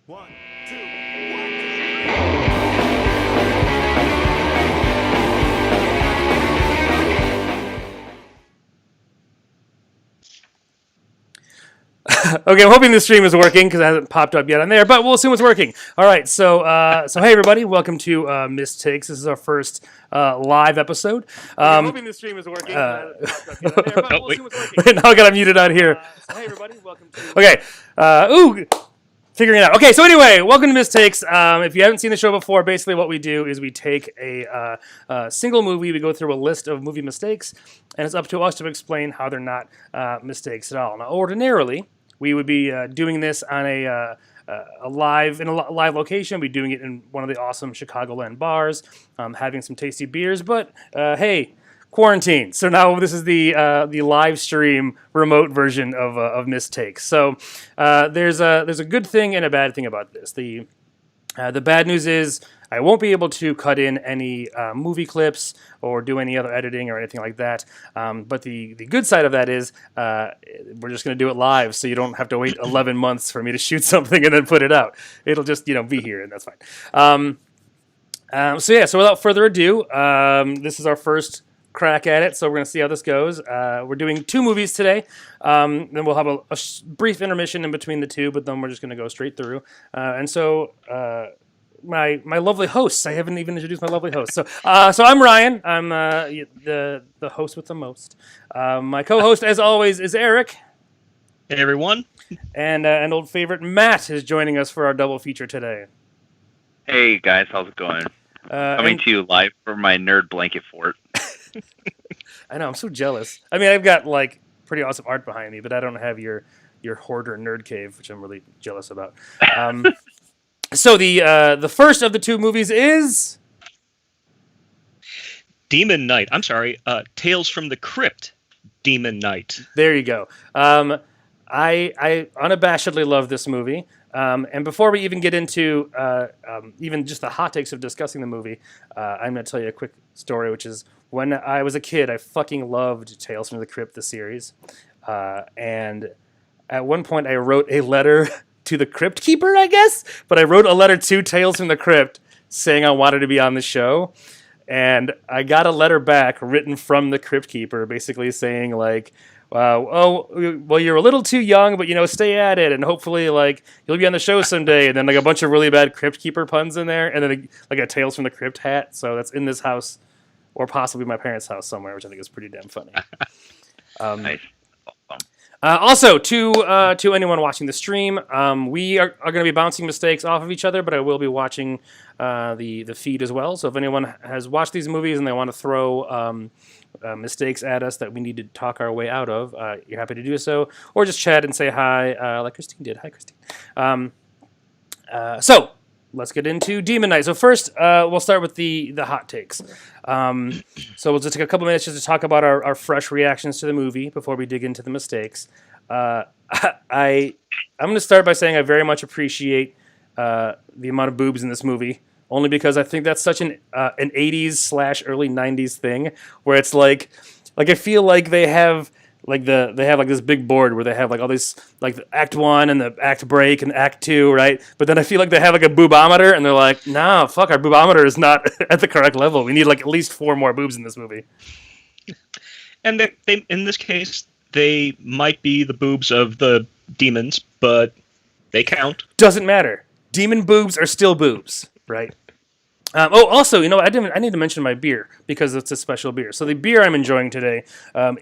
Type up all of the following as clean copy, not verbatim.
One, two, one, two, Okay, I'm hoping the stream is working because it hasn't popped up yet on there, but we'll assume it's working. All right, so hey everybody, welcome to Missed Takes. This is our first live episode. I'm hoping the stream is working. 'Cause it hasn't popped up yet on there, but we'll assume it's working. Now I got muted out here. So hey everybody, welcome to. Okay, figuring it out. Okay, so anyway, welcome to Missed Takes. If you haven't seen the show before, basically what we do is we take a single movie, we go through a list of movie mistakes, and it's up to us to explain how they're not mistakes at all. Now, ordinarily, we would be doing this on a live location. We'd be doing it in one of the awesome Chicagoland bars, having some tasty beers. But hey, quarantine. So now this is the live stream remote version of Missed Takes. So there's a good thing and a bad thing about this. The bad news is I won't be able to cut in any movie clips or do any other editing or anything like that. But the good side of that is we're just going to do it live, so you don't have to wait 11 months for me to shoot something and then put it out. It'll just be here, and that's fine. So without further ado, this is our first crack at it, so we're going to see how this goes. We're doing 2 movies today. Then we'll have a brief intermission in between the 2, but then we're just going to go straight through. My lovely hosts. I haven't even introduced my lovely hosts. So I'm Ryan. I'm the host with the most. My co-host, as always, is Eric. Hey everyone. And an old favorite, Matt, is joining us for our double feature today. Hey guys, how's it going? Coming to you live from my nerd blanket fort. I know, I'm so jealous. I mean, I've got like pretty awesome art behind me, but I don't have your hoarder nerd cave, which I'm really jealous about. So the first of the 2 movies is Demon Knight. I'm sorry. Tales from the Crypt. Demon Knight. There you go. I unabashedly love this movie. And before we even get into even just the hot takes of discussing the movie, I'm going to tell you a quick story, which is when I was a kid, I fucking loved Tales from the Crypt, the series. And at one point, I wrote a letter to the Crypt Keeper, I guess, but I wrote a letter to Tales from the Crypt saying I wanted to be on the show, and I got a letter back written from the Crypt Keeper, basically saying like, well, you're a little too young, but stay at it, and hopefully like you'll be on the show someday. And then like a bunch of really bad Crypt Keeper puns in there, and then like a Tales from the Crypt hat. So that's in this house, or possibly my parents' house somewhere, which I think is pretty damn funny. Nice. Also, to anyone watching the stream, we are going to be bouncing mistakes off of each other, but I will be watching the feed as well. So if anyone has watched these movies and they want to throw mistakes at us that we need to talk our way out of, you're happy to do so, or just chat and say hi, like Christine did. Hi, Christine. So let's get into Demon Knight. So first, we'll start with the hot takes. So we'll just take a couple minutes just to talk about our fresh reactions to the movie before we dig into the mistakes. I'm going to start by saying I very much appreciate the amount of boobs in this movie, only because I think that's such an 80s/early 90s thing, where it's like I feel like they have like this big board where they have like all these like the act 1 and the act break and act 2, right? But then I feel like they have like a boobometer and they're like, nah, fuck, our boobometer is not at the correct level. We need like at least 4 more boobs in this movie. And they in this case, they might be the boobs of the demons, but they count. Doesn't matter. Demon boobs are still boobs, right? Also, I need to mention my beer because it's a special beer. So the beer I'm enjoying today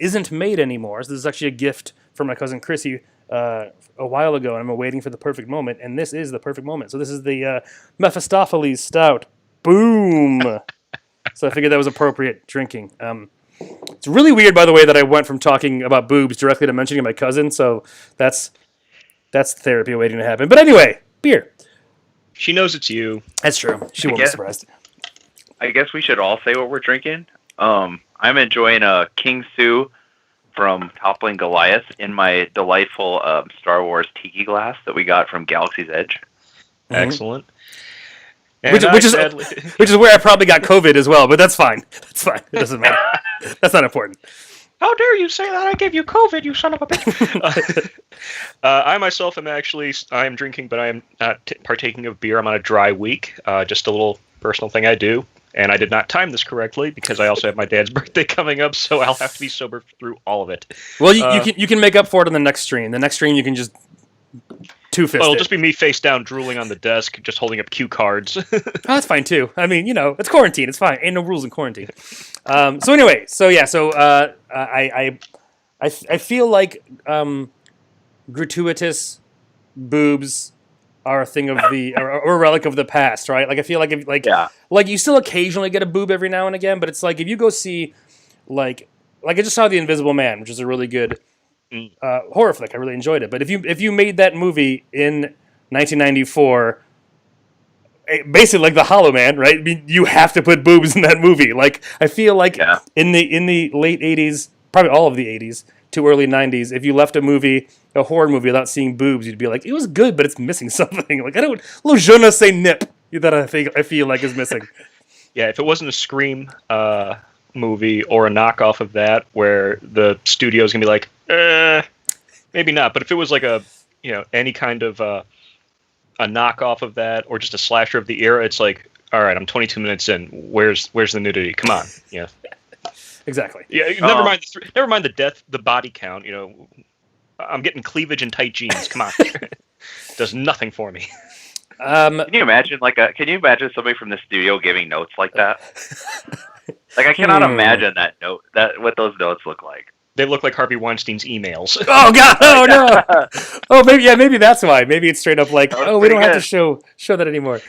isn't made anymore. So this is actually a gift from my cousin Chrissy a while ago, and I'm waiting for the perfect moment, and this is the perfect moment. So this is the Mephistopheles Stout. Boom! So I figured that was appropriate drinking. It's really weird, by the way, that I went from talking about boobs directly to mentioning my cousin, so that's therapy waiting to happen. But anyway, beer. She knows it's you. That's true. She won't be surprised. I guess we should all say what we're drinking. I'm enjoying a King Sue from Toppling Goliath in my delightful Star Wars tiki glass that we got from Galaxy's Edge. Mm-hmm. Excellent. Which is where I probably got COVID as well, but that's fine. That's fine. It doesn't matter. That's not important. How dare you say that? I gave you COVID, you son of a bitch. I myself am I am drinking, but I am not partaking of beer. I'm on a dry week. Just a little personal thing I do. And I did not time this correctly because I also have my dad's birthday coming up, so I'll have to be sober through all of it. Well, you can make up for it on the next stream. The next stream you can just two-fist Well, it'll it. just be me face down, drooling on the desk, just holding up cue cards. Oh, that's fine too. I mean, it's quarantine. It's fine. Ain't no rules in quarantine. So anyway, I feel like gratuitous boobs are a thing of or a relic of the past, right? Like I feel like like you still occasionally get a boob every now and again, but it's like if you go see like I just saw The Invisible Man, which is a really good horror flick. I really enjoyed it. But if you made that movie in 1994. Basically, like The Hollow Man, right? I mean, you have to put boobs in that movie. Like, I feel like in the late '80s, probably all of the '80s to early '90s, if you left a horror movie, without seeing boobs, you'd be like, it was good, but it's missing something. Like, little je ne sais nip that I feel like is missing. Yeah, if it wasn't a Scream movie or a knockoff of that, where the studio's gonna be like, maybe not. But if it was like any kind of a knockoff of that, or just a slasher of the era, it's like, all right, I'm 22 minutes in. Where's the nudity? Come on, yeah, exactly. Yeah, never mind the body count. I'm getting cleavage and tight jeans. Come on, does nothing for me. Can you imagine somebody from the studio giving notes like that? Like I cannot imagine what those notes look like. They look like Harvey Weinstein's emails. Oh God! Oh no! Oh, maybe that's why. Maybe it's straight up like, we don't have to show that anymore.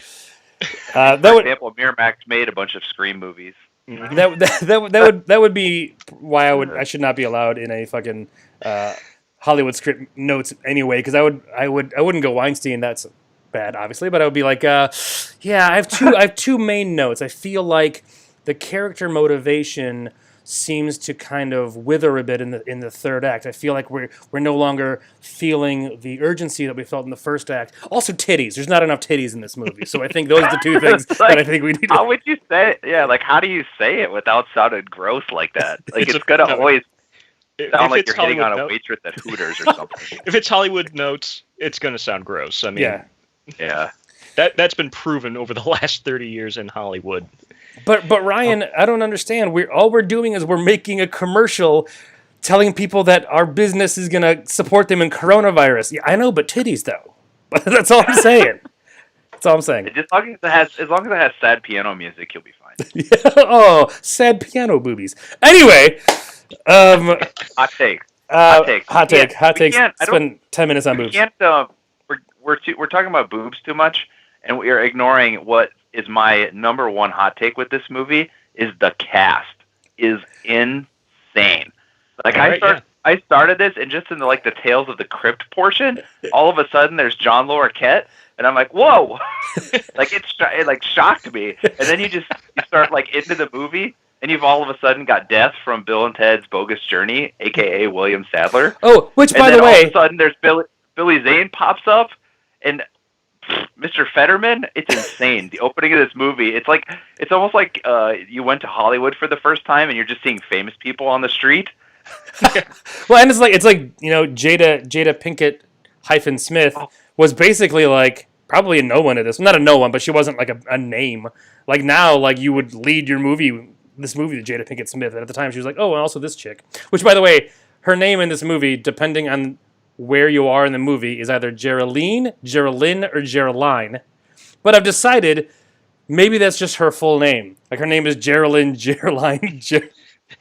For example, Miramax made a bunch of Scream movies. That would be why I should not be allowed in a fucking Hollywood script notes anyway. Because I wouldn't go Weinstein. That's bad, obviously. But I would be like, I have two main notes. I feel like the character motivation seems to kind of wither a bit in the third act. I feel like we're no longer feeling the urgency that we felt in the first act. Also, titties. There's not enough titties in this movie, so I think those are the two things that I think we need. How would you say it? Yeah, like how do you say it without sounding gross like that? Like it's gonna always sound like you're hitting on a waitress at Hooters or something. If it's Hollywood notes, it's gonna sound gross. I mean, yeah. That's been proven over the last 30 years in Hollywood. But Ryan, I don't understand. All we're doing is we're making a commercial telling people that our business is going to support them in coronavirus. Yeah, I know, but titties though. That's all I'm saying. That's all I'm saying. As long as it has sad piano music, you'll be fine. Oh, sad piano boobies. Anyway, hot take. Hot take. Spend 10 minutes on boobs. We're talking about boobs too much, and we are ignoring what is my number one hot take with this movie is the cast is insane. Like I started this, and just in the Tales of the Crypt portion, all of a sudden there's John Larroquette, and I'm like, whoa! it shocked me. And then you start into the movie, and you've all of a sudden got death from Bill and Ted's Bogus Journey, aka William Sadler. Oh, which by the way, all of a sudden there's Billy Zane pops up, and Mr. Fetterman, it's insane. The opening of this movie, it's almost like you went to Hollywood for the first time and you're just seeing famous people on the street. Well, and it's like Jada Pinkett Smith was basically probably a no one at this. Not a no one, but she wasn't a name. Like now, you would lead your this movie to Jada Pinkett Smith, and at the time she was like, oh, and also this chick. Which, by the way, her name in this movie, depending on where you are in the movie, is either Geraldine, or Geraldine. But I've decided maybe that's just her full name. Like her name is Geraldine,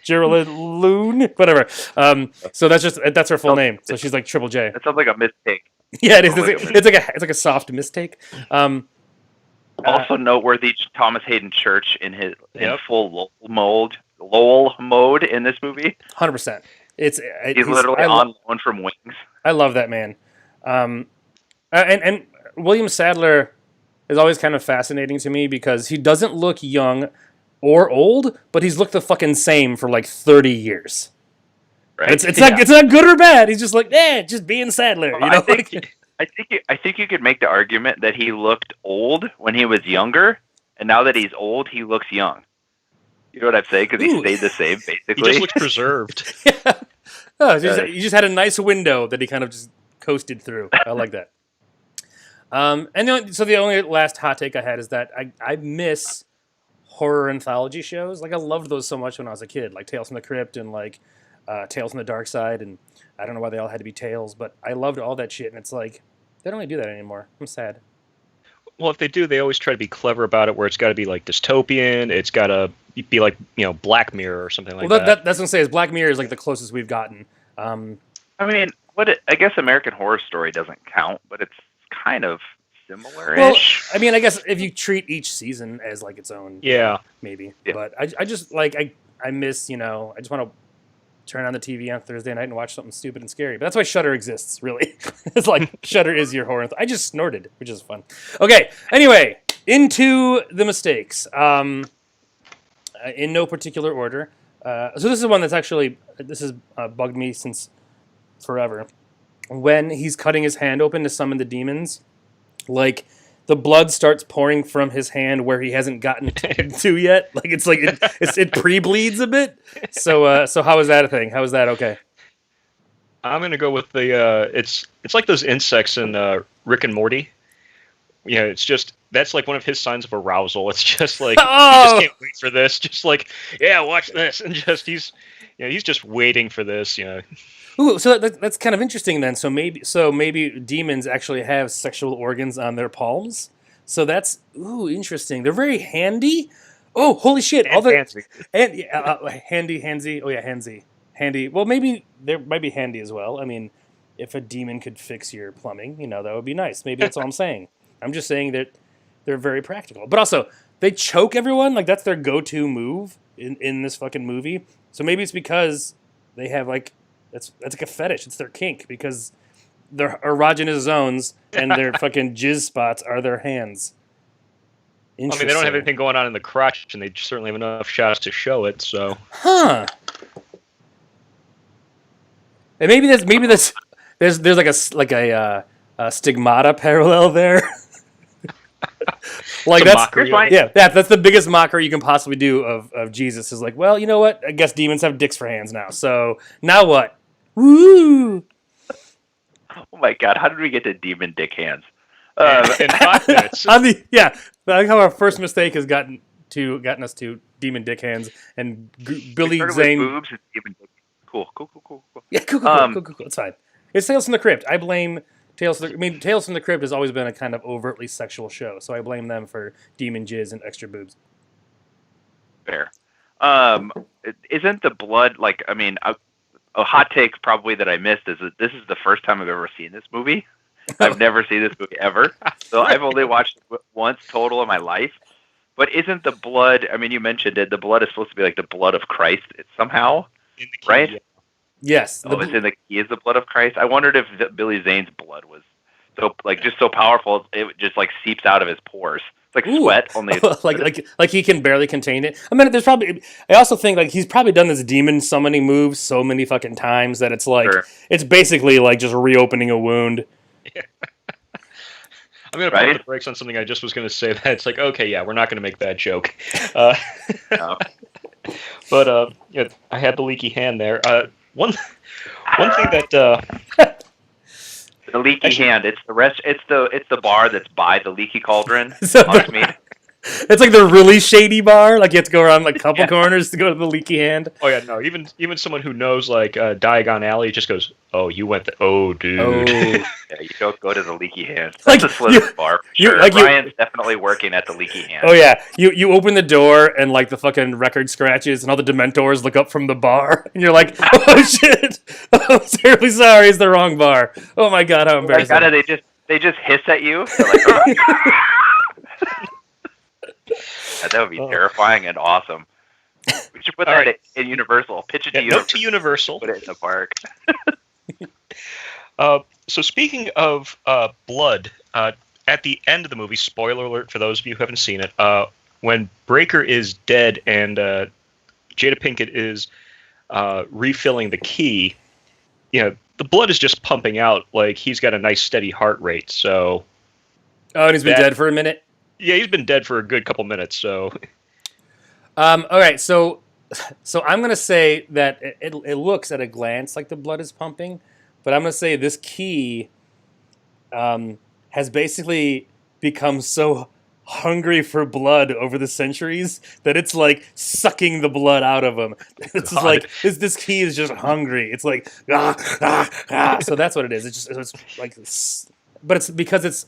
Loon, whatever. So that's her full name. So she's like Triple J. That sounds like a mistake. Yeah, it is. It's like a soft mistake. Also noteworthy, Thomas Hayden Church in full Lowell mode in this movie. 100%. He's literally on loan from Wings. I love that man. And William Sadler is always kind of fascinating to me because he doesn't look young or old, but he's looked the fucking same for 30 years. Right. It's not good or bad. He's just just being Sadler. I think you could make the argument that he looked old when he was younger, and now that he's old, he looks young. You know what I'm saying? Because he Ooh. stayed the same, He basically. just looks preserved. Oh, he just had a nice window that he kind of just coasted through. I like that. So the only last hot take I had is that I miss horror anthology shows. Like I loved those so much when I was a kid, like Tales from the Crypt and like Tales from the Dark Side, and I don't know why they all had to be Tales, but I loved all that shit. And it's like they don't really do that anymore. I'm sad. Well, if they do, they always try to be clever about it, where it's got to be like dystopian. It's got to be like Black Mirror or something like that. That's what I'm saying. Is Black Mirror is like the closest we've gotten. I mean, I guess American Horror Story doesn't count, but it's kind of similar-ish. Well, I mean, I guess if you treat each season as like its own, Yeah. maybe. Yeah. But I just like I miss I just want to turn on the TV on Thursday night and watch something stupid and scary. But that's why Shudder exists, really. It's like Shudder is your horror. I just snorted, which is fun. Okay. Anyway, into the mistakes. In no particular order. So this is one that's actually bugged me since forever. When he's cutting his hand open to summon the demons, like the blood starts pouring from his hand where he hasn't gotten to yet. Like it pre-bleeds a bit. So how is that a thing? How is that okay? I'm gonna go with the it's like those insects in Rick and Morty. It's just that's like one of his signs of arousal. It's just like he just can't wait for this. Just like watch this, and just he's just waiting for this. Ooh, so that's kind of interesting then. So maybe demons actually have sexual organs on their palms. So that's interesting. They're very handy. Oh, holy shit! Handsy. Handy. Oh yeah, handy. Well, maybe they might be handy as well. I mean, if a demon could fix your plumbing, that would be nice. Maybe that's all I'm saying. I'm just saying that they're very practical. But also, they choke everyone. Like that's their go-to move in this fucking movie. So maybe it's because they have like. That's like a fetish. It's their kink because their erogenous zones and their fucking jizz spots are their hands. I mean, they don't have anything going on in the crotch, and they certainly have enough shots to show it. So, And maybe there's like a stigmata parallel there. Like that's the biggest mockery you can possibly do of Jesus is like, well, you know what? I guess demons have dicks for hands now. So now what? Woo! Oh my god, how did we get to demon dick hands? In 5 minutes. I like how our first mistake has gotten us to demon dick hands and Billy Zane. With boobs and demon dick. Cool. Yeah, cool. It's fine. It's Tales from the Crypt. I blame Tales from the Crypt has always been a kind of overtly sexual show, so I blame them for demon jizz and extra boobs. Fair. Isn't the blood like? I mean, a hot take probably that I missed is that this is the first time I've ever seen this movie. I've never seen this movie ever, so I've only watched it once total in my life. But isn't the blood? I mean, you mentioned it. The blood is supposed to be like the blood of Christ somehow, In the key, right? yeah. Yes. It's in the key is the blood of Christ. I wondered if Billy Zane's blood was so powerful it just like seeps out of his pores. It's like sweat only. like he can barely contain it. I mean, I also think like he's probably done this demon summoning move so many fucking times that it's like it's basically like just reopening a wound. Yeah. I'm going to put the brakes on something I just was going to say. That it's like, okay, yeah, we're not going to make that joke. No. But I had the leaky hand there. One thing that the leaky hand. It's the bar that's by the leaky cauldron. It's like the really shady bar. Like you have to go around like a couple corners to go to the leaky hand. Oh yeah, no. Even someone who knows like Diagon Alley just goes, "Oh, you went dude." Oh. Yeah, you don't go to the leaky hand. That's a Slither bar. For sure. Ryan's definitely working at the leaky hand. Oh yeah, you open the door and like the fucking record scratches and all the Dementors look up from the bar and you're like, oh shit, I'm terribly sorry, it's the wrong bar. Oh my god, how embarrassing! They just hiss at you. Like, oh. That would be terrifying and awesome. We should put that in Universal. Pitch it to Universal. Note to Universal. Put it in the park. So speaking of blood, at the end of the movie, spoiler alert for those of you who haven't seen it, when Breaker is dead and Jada Pinkett is refilling the key, the blood is just pumping out. Like he's got a nice steady heart rate. So. Oh, and he's been dead for a minute. Yeah, he's been dead for a good couple minutes. So. All right, so I'm gonna say that it looks at a glance like the blood is pumping, but I'm gonna say this key has basically become so hungry for blood over the centuries that it's like sucking the blood out of him. It's just God. like this key is just hungry. It's like So that's what it is. It's like, but it's because it's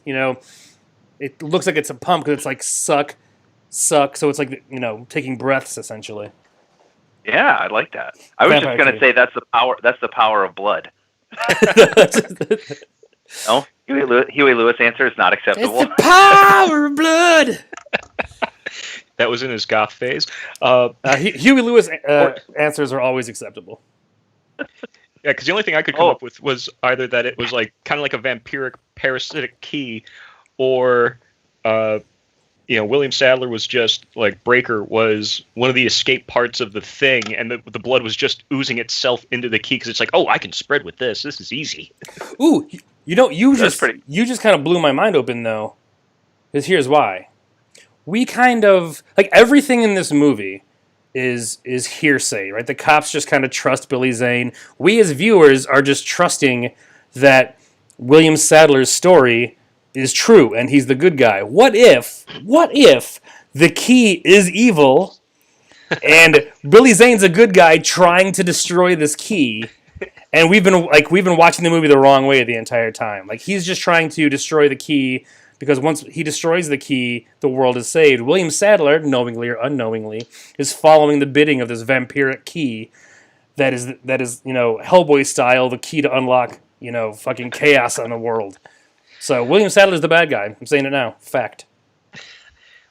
it looks like it's a pump because it's like suck. So it's like taking breaths essentially. Yeah, I like that. I was Vampire just gonna Key. say that's the power. That's the power of blood. No, Huey Lewis answer is not acceptable. It's the power of blood. That was in his goth phase. Huey Lewis answers are always acceptable. Yeah, because the only thing I could come up with was either that it was like kind of like a vampiric parasitic key, or William Sadler was just like Breaker was one of the escape parts of the thing, and the blood was just oozing itself into the key because it's like, oh, I can spread with this. This is easy. Ooh, you That's just kind of blew my mind open though. Because here's why. We kind of like everything in this movie is hearsay, right? The cops just kind of trust Billy Zane. We as viewers are just trusting that William Sadler's story is true and he's the good guy. What if the key is evil and Billy Zane's a good guy trying to destroy this key, and we've been watching the movie the wrong way the entire time. Like he's just trying to destroy the key because once he destroys the key, the world is saved. William Sadler, knowingly or unknowingly, is following the bidding of this vampiric key that is Hellboy style, the key to unlock fucking chaos on the world. So William Sadler's the bad guy. I'm saying it now. Fact.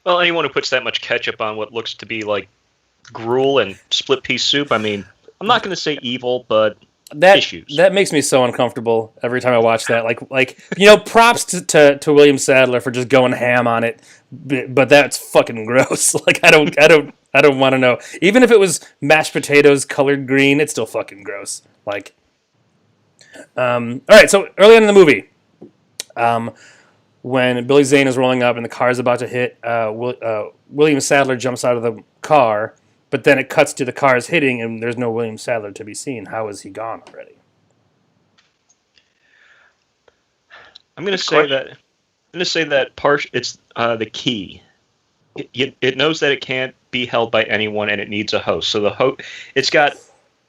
Well, anyone who puts that much ketchup on what looks to be like gruel and split pea soup, I mean, I'm not going to say evil, but issues. That makes me so uncomfortable every time I watch that. Like props to William Sadler for just going ham on it, but that's fucking gross. Like I don't want to know. Even if it was mashed potatoes colored green, it's still fucking gross. Like, all right. So early on in the movie, when Billy Zane is rolling up and the car is about to hit, William Sadler jumps out of the car, but then it cuts to the cars hitting and there's no William Sadler to be seen. How is he gone already? I'm going to say that. It's the key. It knows that it can't be held by anyone and it needs a host. So it's got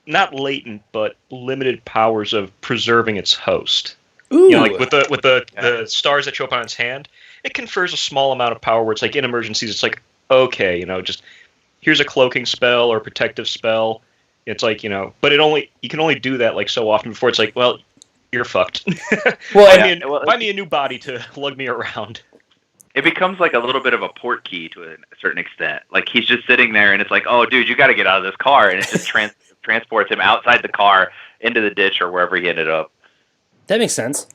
not latent but limited powers of preserving its host. Ooh. Like with the stars that show up on its hand, it confers a small amount of power where it's like in emergencies, it's like, okay, just here's a cloaking spell or a protective spell. It's like, but you can only do that like so often before it's like, well, you're fucked. Well, find me a new body to lug me around. It becomes like a little bit of a port key to a certain extent. Like he's just sitting there and it's like, oh, dude, you got to get out of this car. And it just transports him outside the car into the ditch or wherever he ended up. that makes sense.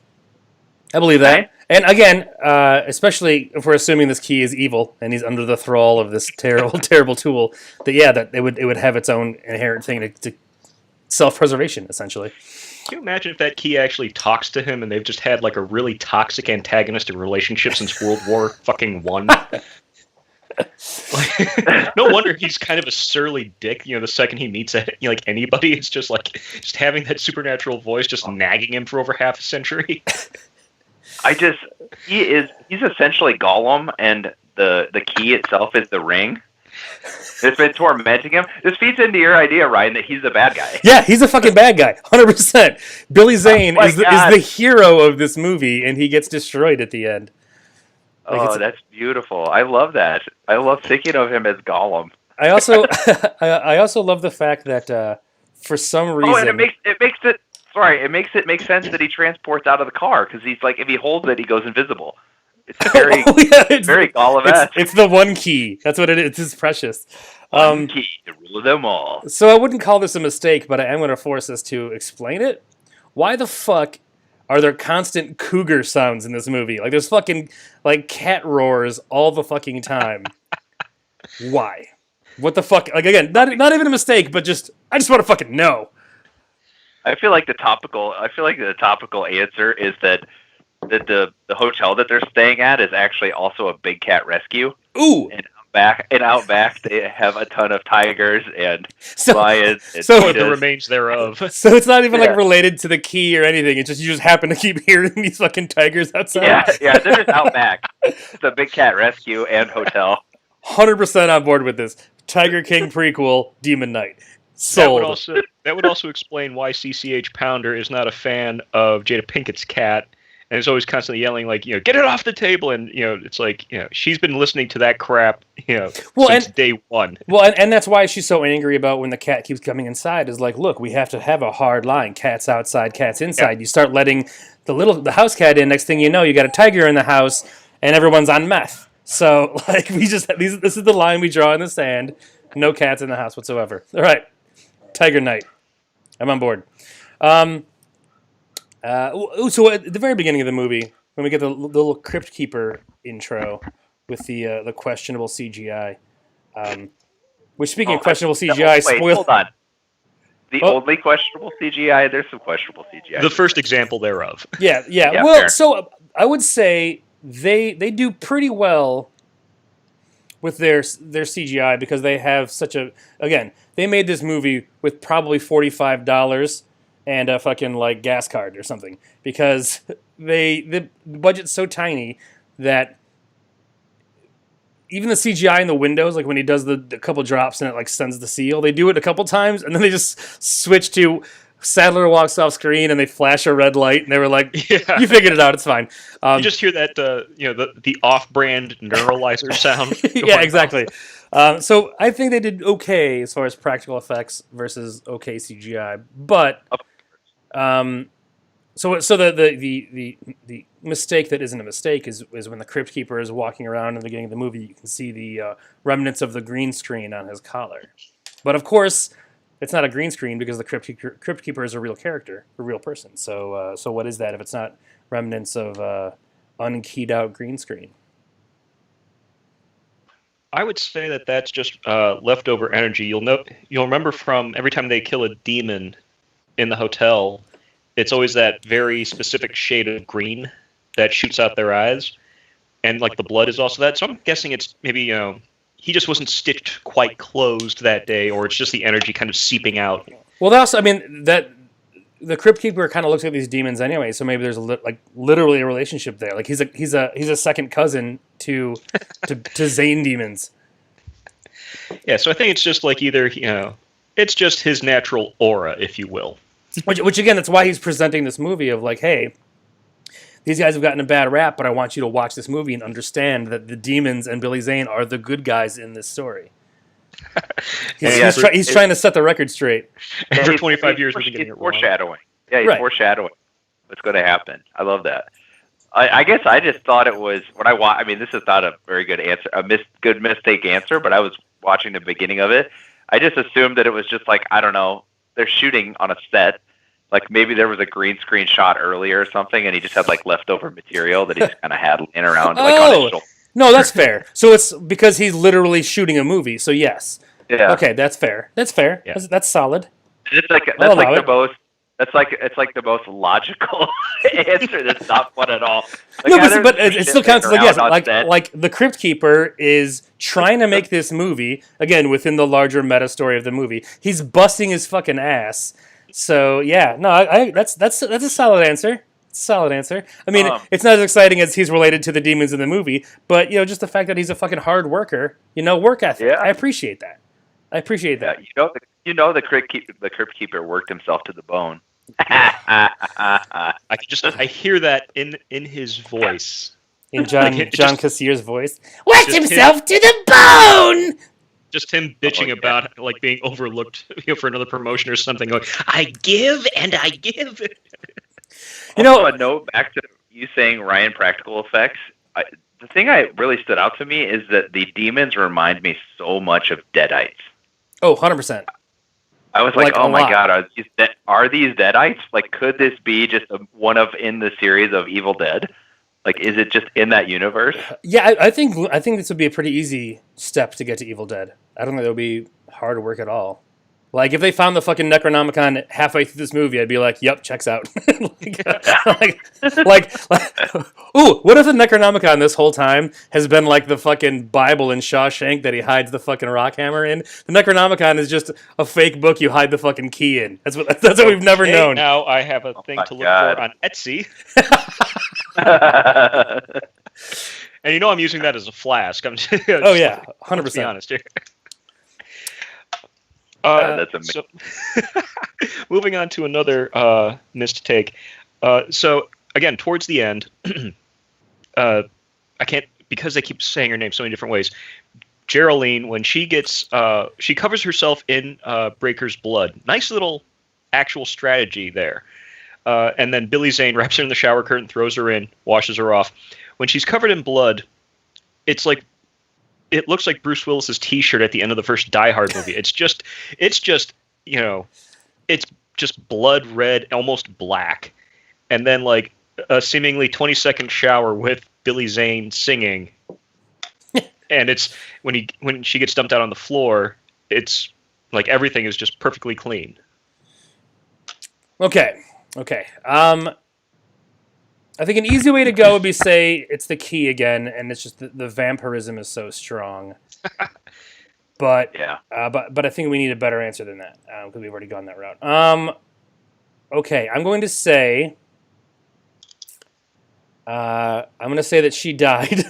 I believe that. Right. And again, especially if we're assuming this key is evil and he's under the thrall of this terrible tool, that it would have its own inherent thing to self-preservation, essentially. Can you imagine if that key actually talks to him and they've just had like a really toxic antagonistic relationship since World War I? No wonder he's kind of a surly dick. The second he meets like anybody, it's just like just having that supernatural voice just nagging him for over half a century. He's essentially Gollum, and the key itself is the ring. It's been tormenting him. This feeds into your idea, Ryan, that he's the bad guy. Yeah, he's a fucking bad guy, 100%. Billy Zane is God. the hero of this movie, and he gets destroyed at the end. That's beautiful. I love that. I love thinking of him as Gollum. I also I also love the fact that for some reason, and it makes it make sense that he transports out of the car because he's like, if he holds it, he goes invisible. It's very very Gollum-esque. It's the one key. That's what it is. It's precious. One key to rule them all. So I wouldn't call this a mistake, but I am going to force us to explain it. Why the fuck are there constant cougar sounds in this movie? Like there's fucking like cat roars all the fucking time. Why? What the fuck? Like again, not even a mistake, but I just want to fucking know. I feel like the topical answer is that the hotel that they're staying at is actually also a big cat rescue. Ooh. And Outback, they have a ton of tigers and So- lions and so- Or the cheetahs. remains thereof. So it's not even like Yeah. related to the key or anything. It's just you just happen to keep hearing these fucking tigers outside. Yeah, they're just Outback. It's a big cat rescue and hotel. 100% on board with this. Tiger King prequel, Demon Knight. That would Sold. also explain why CCH Pounder is not a fan of Jada Pinkett's cat, and is always constantly yelling like, get it off the table, and it's like, she's been listening to that crap, Well, since day one. Well, and that's why she's so angry about when the cat keeps coming inside. Is like, look, we have to have a hard line. Cats outside, cats inside. Yeah. You start letting the house cat in. Next thing you know, you got a tiger in the house, and everyone's on meth. So like, this is the line we draw in the sand. No cats in the house whatsoever. All right, Tiger Knight. I'm on board. So at the very beginning of the movie, when we get the little Crypt Keeper intro with the questionable CGI. Which, speaking of questionable CGI, Wait, hold on. The Oh. only questionable CGI? There's some questionable CGI. The first example thereof. Yeah. Yeah, Well, fair. so I would say they do pretty well with their CGI because they have such a, again, they made this movie with probably $45 and a fucking like gas card or something because the budget's so tiny that even the CGI in the windows, like when he does the couple drops and it like sends the seal, they do it a couple times and then they just switch to Sadler walks off screen and they flash a red light and they were like, Yeah. "You figured it out, it's fine." You just hear that, the off-brand neuralizer sound. Yeah, exactly. So I think they did okay as far as practical effects versus okay CGI, but so the mistake that isn't a mistake is when the Crypt Keeper is walking around in the beginning of the movie, you can see the remnants of the green screen on his collar. But of course, it's not a green screen because the Crypt Keeper is a real character, a real person. So what is that if it's not remnants of unkeyed out green screen? I would say that that's just leftover energy. You'll remember from every time they kill a demon in the hotel, it's always that very specific shade of green that shoots out their eyes, and like the blood is also that. So I'm guessing it's maybe he just wasn't stitched quite closed that day, or it's just the energy kind of seeping out. Well, that's, I mean, that the Crypt Keeper kind of looks at these demons anyway, so maybe there's literally a relationship there. Like he's a second cousin to Zane demons. Yeah, so I think it's just like either it's just his natural aura, if you will. Which again, that's why he's presenting this movie of like, hey, these guys have gotten a bad rap, but I want you to watch this movie and understand that the demons and Billy Zane are the good guys in this story. He's trying to set the record straight. For 25 years, we've been getting he's it wrong. foreshadowing. Yeah, he's Right. foreshadowing what's going to happen. I love that. I guess I just thought it was when I mean, this is not a very good answer, good mistake answer, but I was watching the beginning of it. I just assumed that it was just like, I don't know, they're shooting on a set. Like maybe there was a green screen shot earlier or something, and he just had like leftover material that he just kind of had laying around like on his shoulder. No, that's fair. So it's because he's literally shooting a movie. So yes. Yeah. Okay, that's fair. That's fair. Yeah. That's solid. It's like I'll that's like allow the it. most. It's like the most logical answer. That's not fun at all. Like, No, yeah, but there's it shit still counts as like, laying yes, around on set. like the Crypt Keeper is trying to make this movie again within the larger meta story of the movie. He's busting his fucking ass. So yeah, no, I that's a solid answer. It's a solid answer. I mean, it's not as exciting as he's related to the demons in the movie, but just the fact that he's a fucking hard worker, work ethic. Yeah. I appreciate that. The Crypt Keeper worked himself to the bone. I hear that in his voice. In John Like, Cassier's voice, works just himself to the bone. Just him bitching yeah. about like being overlooked for another promotion or something. Like, I give and I give. Also, a note back to you saying Ryan practical effects. The thing that really stood out to me is that the demons remind me so much of Deadites. Oh, 100%. I was like, Like, oh a my lot. god, are these Deadites? Like, could this be just one of in the series of Evil Dead? Like, is it just in that universe? Yeah, I think this would be a pretty easy step to get to Evil Dead. I don't think it would be hard work at all. Like, if they found the fucking Necronomicon halfway through this movie, I'd be like, yep, checks out. Ooh, what if the Necronomicon this whole time has been like the fucking Bible in Shawshank that he hides the fucking rock hammer in? The Necronomicon is just a fake book you hide the fucking key in. That's what we've never known. Now I have a thing my to look God. for on Etsy. And you know I'm using that as a flask. I'm just, Oh, yeah, let's be 100%. honest here. That's amazing. So, moving on to another missed take. So again, towards the end, I can't, because they keep saying her name so many different ways. Geraldine, when she gets, she covers herself in Breaker's blood. Nice little actual strategy there. And then Billy Zane wraps her in the shower curtain, throws her in, washes her off. When she's covered in blood, it's like, it looks like Bruce Willis's T-shirt at the end of the first Die Hard movie. It's just, you know, it's just blood red, almost black, and then like a seemingly 20-second shower with Billy Zane singing, and it's when she gets dumped out on the floor, it's like everything is just perfectly clean. Okay. I think an easy way to go would be say it's the key again, and it's just the vampirism is so strong. But Yeah. but I think we need a better answer than that because we've already gone that route. Okay, I'm going to say that she died.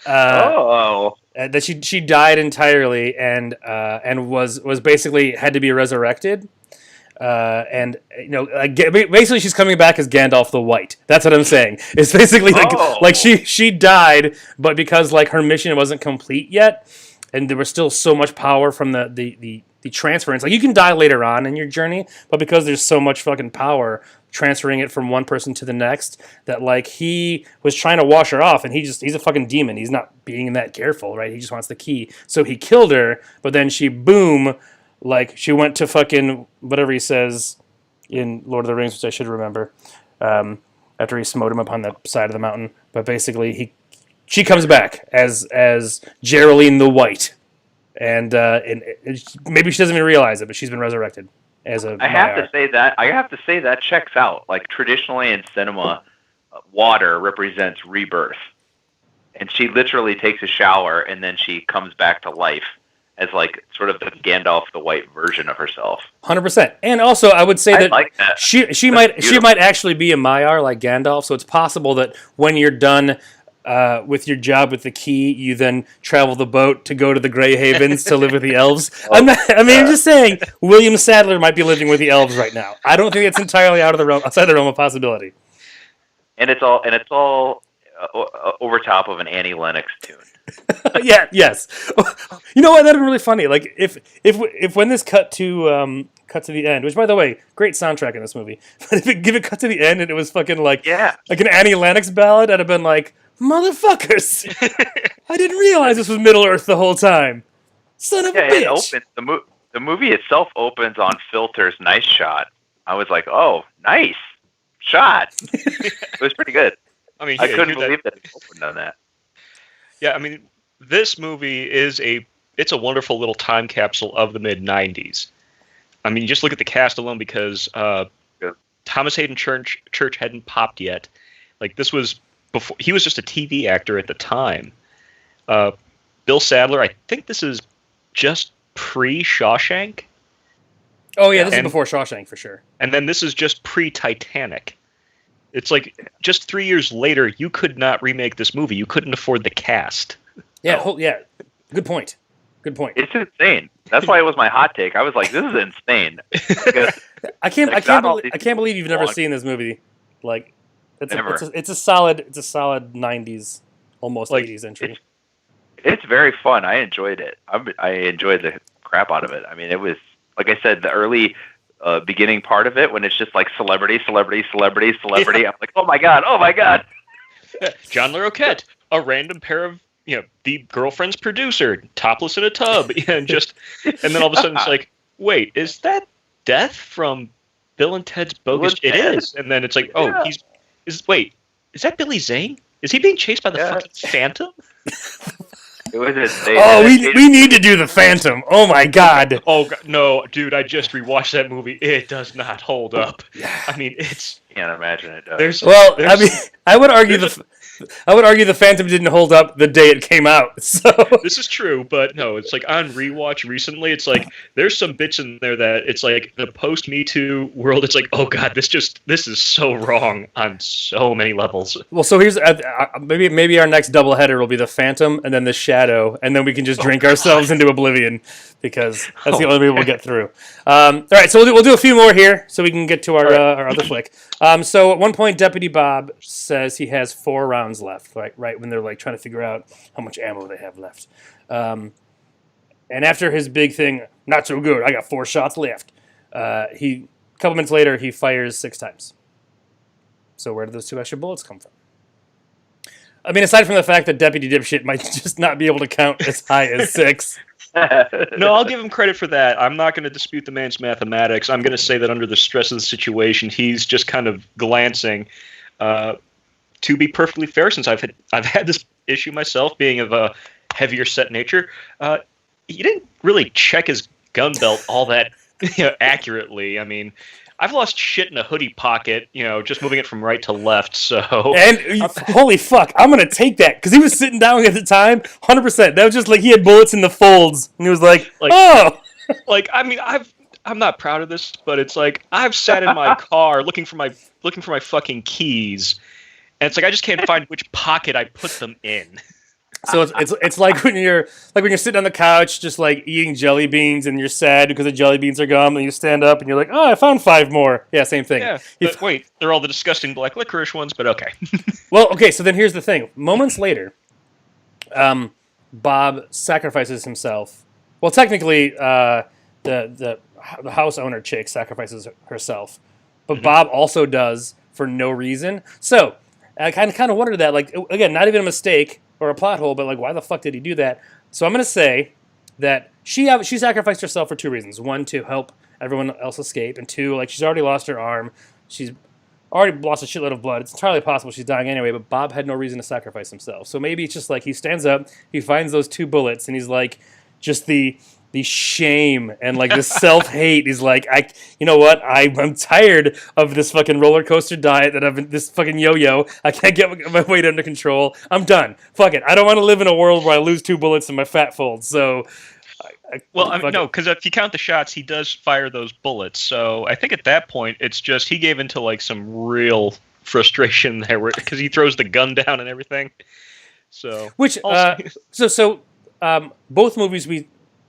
That she died entirely and was basically had to be resurrected. And you know, basically, she's coming back as Gandalf the White. That's what I'm saying. It's basically like she died, but because like her mission wasn't complete yet, and there was still so much power from the transference. Like you can die later on in your journey, but because there's so much fucking power transferring it from one person to the next, that like he was trying to wash her off, and he's a fucking demon. He's not being that careful, right? He just wants the key, so he killed her. But then she like, she went to fucking whatever he says in Lord of the Rings, which I should remember, after he smote him upon the side of the mountain. But basically, she comes back as Geraldine the White. And maybe she doesn't even realize it, but she's been resurrected as a I have to say that checks out. Like, traditionally in cinema, water represents rebirth. And she literally takes a shower, and then she comes back to life as like sort of the Gandalf the White version of herself. 100%. And also, I would say that, like that. she might actually be a Maiar like Gandalf. So it's possible that when you're done with your job with the key, you then travel the boat to go to the Grey Havens to live with the elves. I'm just saying, William Sadler might be living with the elves right now. I don't think it's entirely outside the realm of possibility. And it's all over top of an Annie Lennox tune. Yeah. Yes. You know what? That'd be really funny. Like if when this cut to the end, which by the way, great soundtrack in this movie. But if it cut to the end and it was fucking like an Annie Lennox ballad, I'd have been like, motherfuckers! I didn't realize this was Middle Earth the whole time. Son of a bitch. It opens, the movie itself opens on Filter's Nice Shot. I was like, oh, nice shot. It was pretty good. I mean, I couldn't believe that it opened on that. Yeah, I mean, this movie it's a wonderful little time capsule of the mid-'90s. I mean, you just look at the cast alone because Thomas Hayden Church hadn't popped yet. Like, this was before, he was just a TV actor at the time. Bill Sadler, I think this is just pre-Shawshank. Oh yeah, this is before Shawshank for sure. And then this is just pre-Titanic. It's like just 3 years later, you could not remake this movie. You couldn't afford the cast. Yeah, yeah. Good point. It's insane. That's why it was my hot take. I was like, this is insane. I can't believe you've never seen this movie. Like, it's a solid 90s, almost like, 80s entry. It's very fun. I enjoyed it. I enjoyed the crap out of it. I mean, it was, like I said, the early beginning part of it when it's just like celebrity. I'm like, oh my god. John LaRoquette, a random pair of, the girlfriend's producer, topless in a tub, and then all of a sudden it's like, wait, is that Death from Bill and Ted's Bogus? It is, and then it's like, oh, is that Billy Zane? Is he being chased by the fucking Phantom? It was insane. Oh, we need to do the Phantom. Oh my god. Oh no, dude! I just rewatched that movie. It does not hold up. I mean, it's Can't imagine it does. I would argue the Phantom didn't hold up the day it came out. So this is true, but no, it's like on rewatch recently. It's like there's some bits in there that it's like the post Me Too world. It's like, oh god, this is so wrong on so many levels. well, so here's maybe our next doubleheader will be the Phantom and then the Shadow, and then we can just drink ourselves into oblivion because that's the only way we'll get through. All right, so we'll do a few more here so we can get to our other flick. So at one point, Deputy Bob says he has 4 rounds left, right when they're like trying to figure out how much ammo they have left. And after his big thing, not so good, I got 4 shots left. A couple minutes later, he fires 6 times. So where did those 2 extra bullets come from? I mean, aside from the fact that Deputy Dipshit might just not be able to count as high as 6. No, I'll give him credit for that. I'm not going to dispute the man's mathematics. I'm going to say that under the stress of the situation, he's just kind of glancing. To be perfectly fair, since I've had this issue myself, being of a heavier set nature, he didn't really check his gun belt all that accurately. I mean, I've lost shit in a hoodie pocket, just moving it from right to left. So, and holy fuck, I'm gonna take that because he was sitting down at the time, 100%. That was just like he had bullets in the folds, and he was like oh, I mean, I'm not proud of this, but it's like I've sat in my car looking for my fucking keys, and it's like I just can't find which pocket I put them in. So it's like when you're sitting on the couch just like eating jelly beans and you're sad because the jelly beans are gone, and you stand up and you're like, oh, I found 5 more. Yeah, same thing. Yeah, but wait, they're all the disgusting black licorice ones, but okay. Well, okay, so then here's the thing. Moments later, Bob sacrifices himself. Well, technically, the house owner chick sacrifices herself, but Bob also does for no reason. So I kind of wondered that, like, again, not even a mistake or a plot hole, but like, why the fuck did he do that? So I'm gonna say that she sacrificed herself for 2 reasons: 1, to help everyone else escape, and 2, like, she's already lost her arm, she's already lost a shitload of blood. It's entirely possible she's dying anyway, but Bob had no reason to sacrifice himself. So maybe it's just like he stands up, he finds those 2 bullets, and he's like, just the shame and like the self-hate. He's like, you know what? I'm tired of this fucking roller coaster diet that I've been, this fucking yo-yo. I can't get my weight under control. I'm done. Fuck it. I don't want to live in a world where I lose 2 bullets in my fat fold. So, no, because if you count the shots, he does fire those bullets. So I think at that point, it's just he gave into like some real frustration there, because he throws the gun down and everything. So both movies we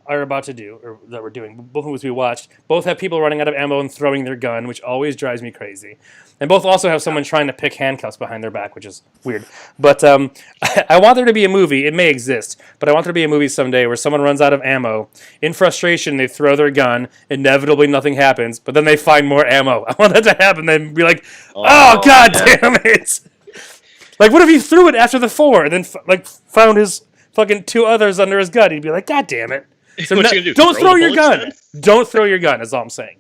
are about to do, or that we're doing, both movies we watched, both have people running out of ammo and throwing their gun, which always drives me crazy. And both also have someone trying to pick handcuffs behind their back, which is weird. But I want there to be a movie, it may exist, but I want there to be a movie someday where someone runs out of ammo, in frustration they throw their gun, inevitably nothing happens, but then they find more ammo. I want that to happen, then be like, oh god damn it! Like, what if he threw it after the 4, and then found his fucking 2 others under his gun? He'd be like, god damn it. So What's he gonna do? Don't throw your gun. Don't throw your gun, is all I'm saying.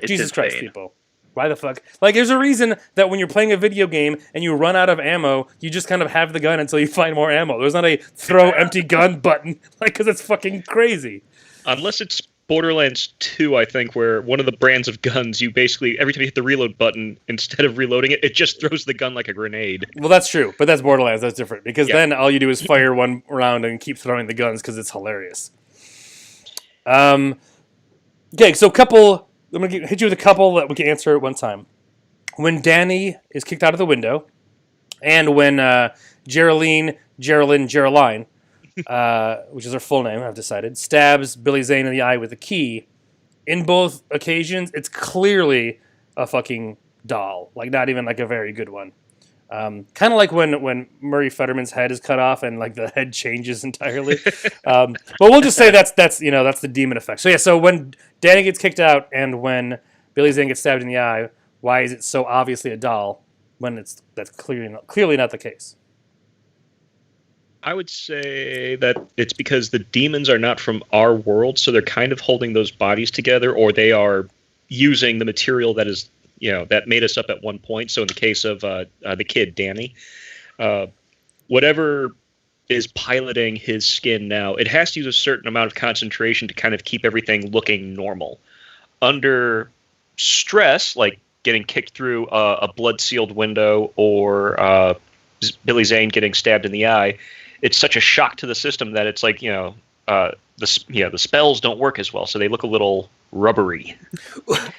Jesus Christ, people. Why the fuck? Like, there's a reason that when you're playing a video game and you run out of ammo, you just kind of have the gun until you find more ammo. There's not a throw empty gun button, like, because it's fucking crazy. Unless it's Borderlands 2, I think, where one of the brands of guns, you basically, every time you hit the reload button, instead of reloading it, it just throws the gun like a grenade. Well, that's true, but that's Borderlands. That's different, because then all you do is fire one round and keep throwing the guns because it's hilarious. Okay, so I'm going to hit you with a couple that we can answer at one time. When Danny is kicked out of the window, and when Geraldine, which is her full name, I've decided, stabs Billy Zane in the eye with a key, in both occasions, it's clearly a fucking doll. Like, not even like a very good one. Kind of like when Murray Fetterman's head is cut off and like the head changes entirely. But we'll just say that's the demon effect. So yeah, so when Danny gets kicked out and when Billy Zane gets stabbed in the eye, why is it so obviously a doll when that's clearly not the case? I would say that it's because the demons are not from our world, so they're kind of holding those bodies together, or they are using the material that is, that made us up at one point. So in the case of the kid, Danny, whatever is piloting his skin now, it has to use a certain amount of concentration to kind of keep everything looking normal. Under stress, like getting kicked through a blood-sealed window or Billy Zane getting stabbed in the eye, it's such a shock to the system that it's like, the spells don't work as well, so they look a little rubbery.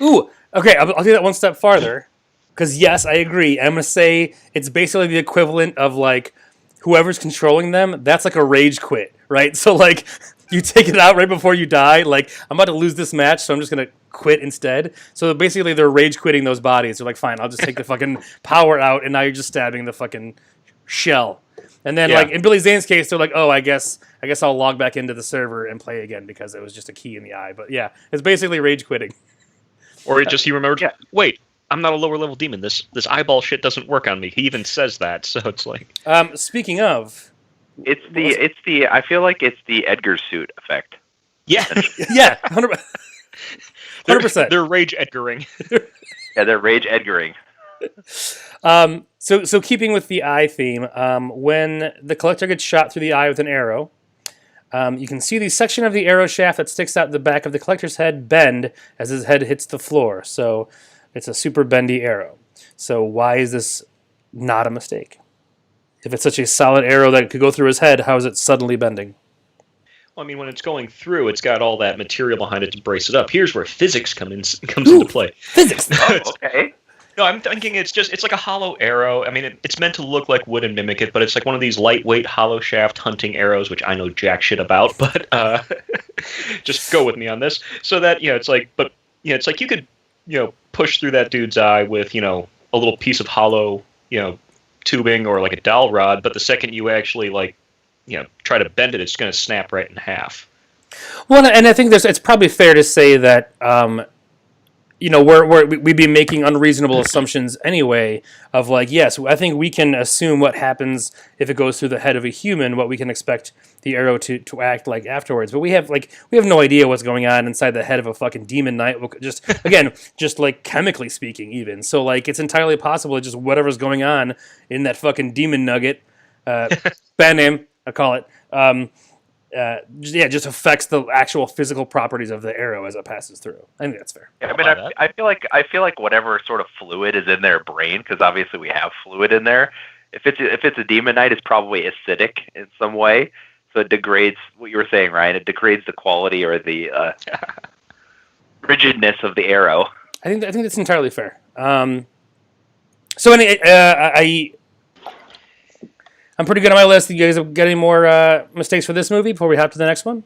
Ooh, okay, I'll take that one step farther. Because yes, I agree. I'm gonna say it's basically the equivalent of like whoever's controlling them. That's like a rage quit, right? So like you take it out right before you die. Like I'm about to lose this match, so I'm just gonna quit instead. So basically, they're rage quitting those bodies. They're like, fine, I'll just take the fucking power out, and now you're just stabbing the fucking shell. And then like in Billy Zane's case, they're like, oh, I guess I'll log back into the server and play again because it was just a key in the eye. But yeah, it's basically rage quitting. Or he remembered, wait, I'm not a lower level demon. This eyeball shit doesn't work on me. He even says that, so it's like. Speaking of, it's the I feel like it's the Edgar suit effect. Yeah, yeah, 100%. They're rage Edgaring. Yeah, they're rage Edgaring. So keeping with the eye theme, when the collector gets shot through the eye with an arrow, you can see the section of the arrow shaft that sticks out the back of the collector's head bend as his head hits the floor. So it's a super bendy arrow. So why is this not a mistake? If it's such a solid arrow that could go through his head, how is it suddenly bending? Well, I mean, when it's going through, it's got all that material behind it to brace it up. Here's where physics comes into play. Physics! Oh, okay. No, I'm thinking it's like a hollow arrow. I mean, it's meant to look like wood and mimic it, but it's like one of these lightweight hollow shaft hunting arrows, which I know jack shit about, but just go with me on this. So that, it's like you could, push through that dude's eye with, a little piece of hollow, tubing or like a dowel rod, but the second you actually try to bend it, it's going to snap right in half. Well, and I think it's probably fair to say that, we'd be making unreasonable assumptions anyway of like, yes, I think we can assume what happens if it goes through the head of a human, what we can expect the arrow to act like afterwards. But we have no idea what's going on inside the head of a fucking demon knight, just like chemically speaking even. So like it's entirely possible that just whatever's going on in that fucking demon nugget, bad name, I call it, just affects the actual physical properties of the arrow as it passes through. I think that's fair. Yeah, I mean, I feel like whatever sort of fluid is in their brain, because obviously we have fluid in there. If it's a demon knight, it's probably acidic in some way, so it degrades what you were saying, Ryan. It degrades the quality or the rigidness of the arrow. I think that's entirely fair. So I'm pretty good on my list. You guys have got any more mistakes for this movie before we hop to the next one?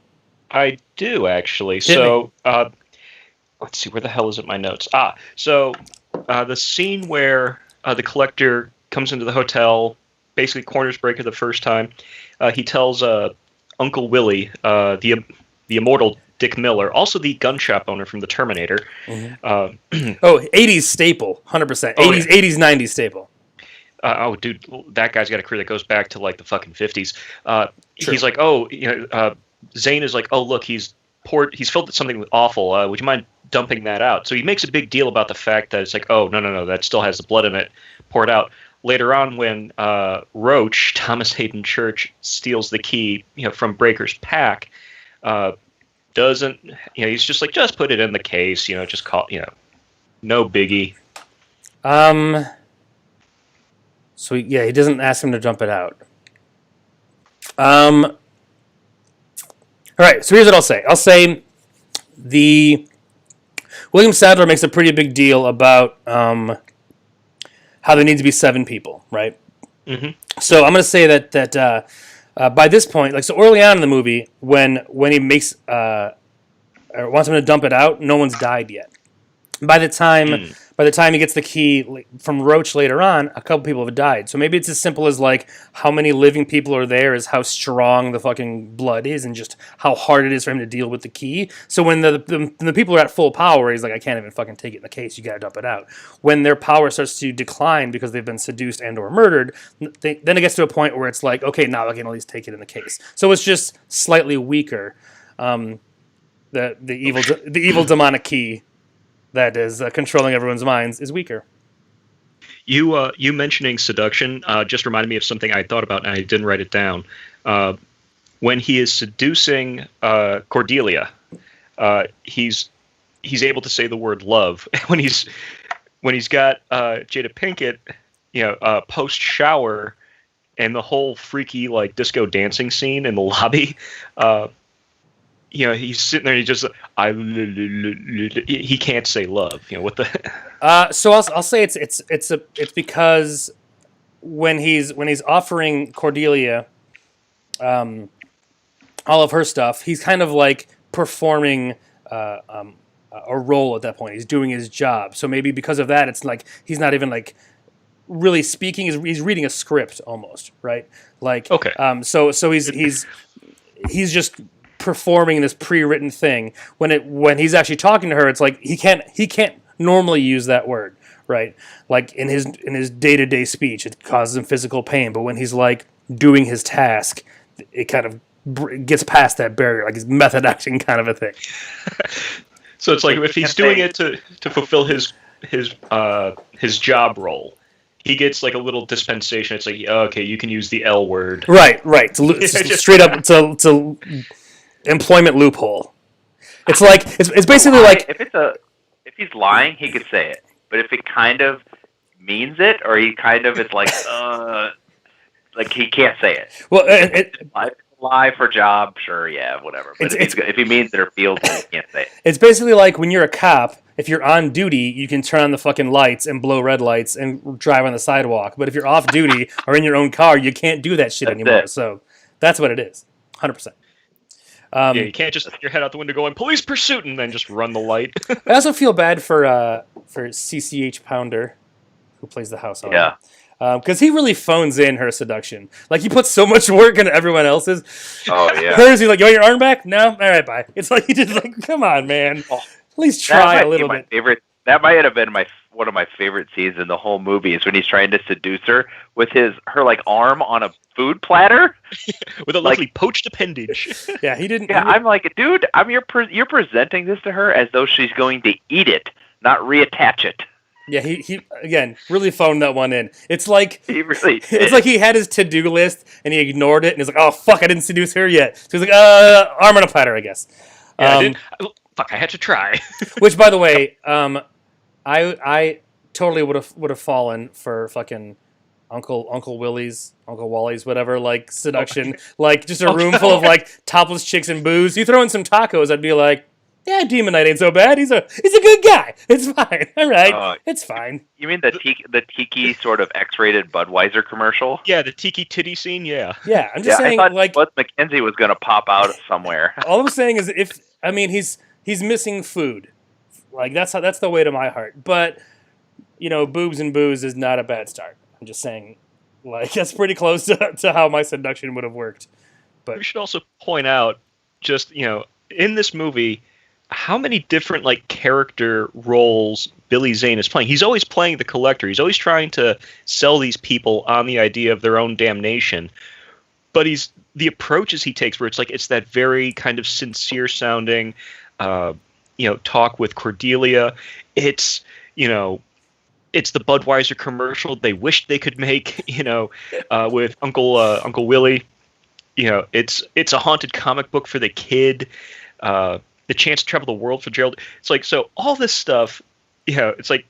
I do, actually. Let's see, where the hell is it in my notes? So the scene where the collector comes into the hotel, basically corners Breaker the first time, he tells Uncle Willie, the immortal Dick Miller, also the gun shop owner from the Terminator. Mm-hmm. 80s staple, 100%. 80s, 90s staple. Dude, that guy's got a career that goes back to like the fucking 50s. Sure. He's like, Zane is like, oh look, he's filled something awful. Would you mind dumping that out? So he makes a big deal about the fact that it's like, oh no, that still has the blood in it. Pour it out. Later on, when Roach, Thomas Hayden Church, steals the key, from Breaker's pack, doesn't, he's just like, just put it in the case, just call, no biggie. So he doesn't ask him to dump it out. All right, so here's what I'll say. I'll say William Sadler makes a pretty big deal about how there needs to be 7 people, right? Mm-hmm. So I'm going to say that by this point, so early on in the movie, when he makes or wants him to dump it out, no one's died yet. By the time he gets the key from Roach later on, a couple people have died. So maybe it's as simple as like how many living people are there is how strong the fucking blood is and just how hard it is for him to deal with the key. So when the people are at full power, he's like, I can't even fucking take it in the case. You gotta dump it out. When their power starts to decline because they've been seduced and or murdered, then it gets to a point where it's like, okay, now I can at least take it in the case. So it's just slightly weaker. The evil demonic key that is controlling everyone's minds is weaker. You mentioning seduction just reminded me of something I thought about and I didn't write it down. When he is seducing Cordelia, he's able to say the word love. when he's got Jada Pinkett, post shower, and the whole freaky like disco dancing scene in the lobby. He's sitting there. He just he can't say love. What the? So I'll say it's because when he's offering Cordelia, all of her stuff, he's kind of like performing a role at that point. He's doing his job. So maybe because of that, it's like he's not even like really speaking. He's reading a script almost, right? Like okay. So he's just performing this pre-written thing. When he's actually talking to her, it's like he can't normally use that word, right? Like in his day-to-day speech, it causes him physical pain. But when he's like doing his task, it kind of gets past that barrier, like his method acting kind of a thing. So it's like if he's doing it to fulfill his job role, he gets like a little dispensation. It's like, okay, you can use the L word. Right. It's straight up to employment loophole. It's like it's basically like if he's lying, he could say it. But if he kind of means it, or he kind of is like he can't say it. Well, lie for job, sure, yeah, whatever. But if he means it or feels it, he can't say it. It's basically like when you're a cop. If you're on duty, you can turn on the fucking lights and blow red lights and drive on the sidewalk. But if you're off duty or in your own car, you can't do that shit anymore. It. So that's what it is, 100%. You can't just stick your head out the window going, police pursuit, and then just run the light. I also feel bad for CCH Pounder, who plays the house owner. Yeah. Because he really phones in her seduction. Like, he puts so much work into everyone else's. Oh, yeah. Hers, he's like, you want your arm back? No? All right, bye. It's like, he just like, come on, man. At least try a little bit. That might have been one of my favorite scenes in the whole movie is when he's trying to seduce her with her like arm on a food platter with a lovely poached appendage. Yeah, he didn't. Yeah, I'm like, dude, you're presenting this to her as though she's going to eat it, not reattach it. Yeah, he again really phoned that one in. It's like he really did. It's like he had his to-do list and he ignored it and he's like, oh fuck, I didn't seduce her yet. So he's like, arm on a platter, I guess. Yeah, I had to try. Which, by the way, I totally would have fallen for fucking Uncle Willie's, Uncle Wally's, whatever, like seduction, like just a room full of like topless chicks and booze. You throw in some tacos, I'd be like, yeah, Demon Knight ain't so bad. He's a good guy. It's fine. All right, it's fine. You mean the tiki sort of X-rated Budweiser commercial? Yeah, the tiki titty scene. Yeah. Yeah, I'm just saying, I thought like Bud McKenzie was gonna pop out somewhere. All I'm saying is, he's missing food. Like that's the way to my heart. But boobs and booze is not a bad start. I'm just saying, like that's pretty close to how my seduction would have worked. But we should also point out, just in this movie, how many different like character roles Billy Zane is playing. He's always playing the collector. He's always trying to sell these people on the idea of their own damnation. But the approaches he takes, where it's that very kind of sincere sounding, talk with Cordelia. It's it's the Budweiser commercial they wished they could make. With Uncle Willie. It's a haunted comic book for the kid. The chance to travel the world for Gerald. It's like, so all this stuff, it's like,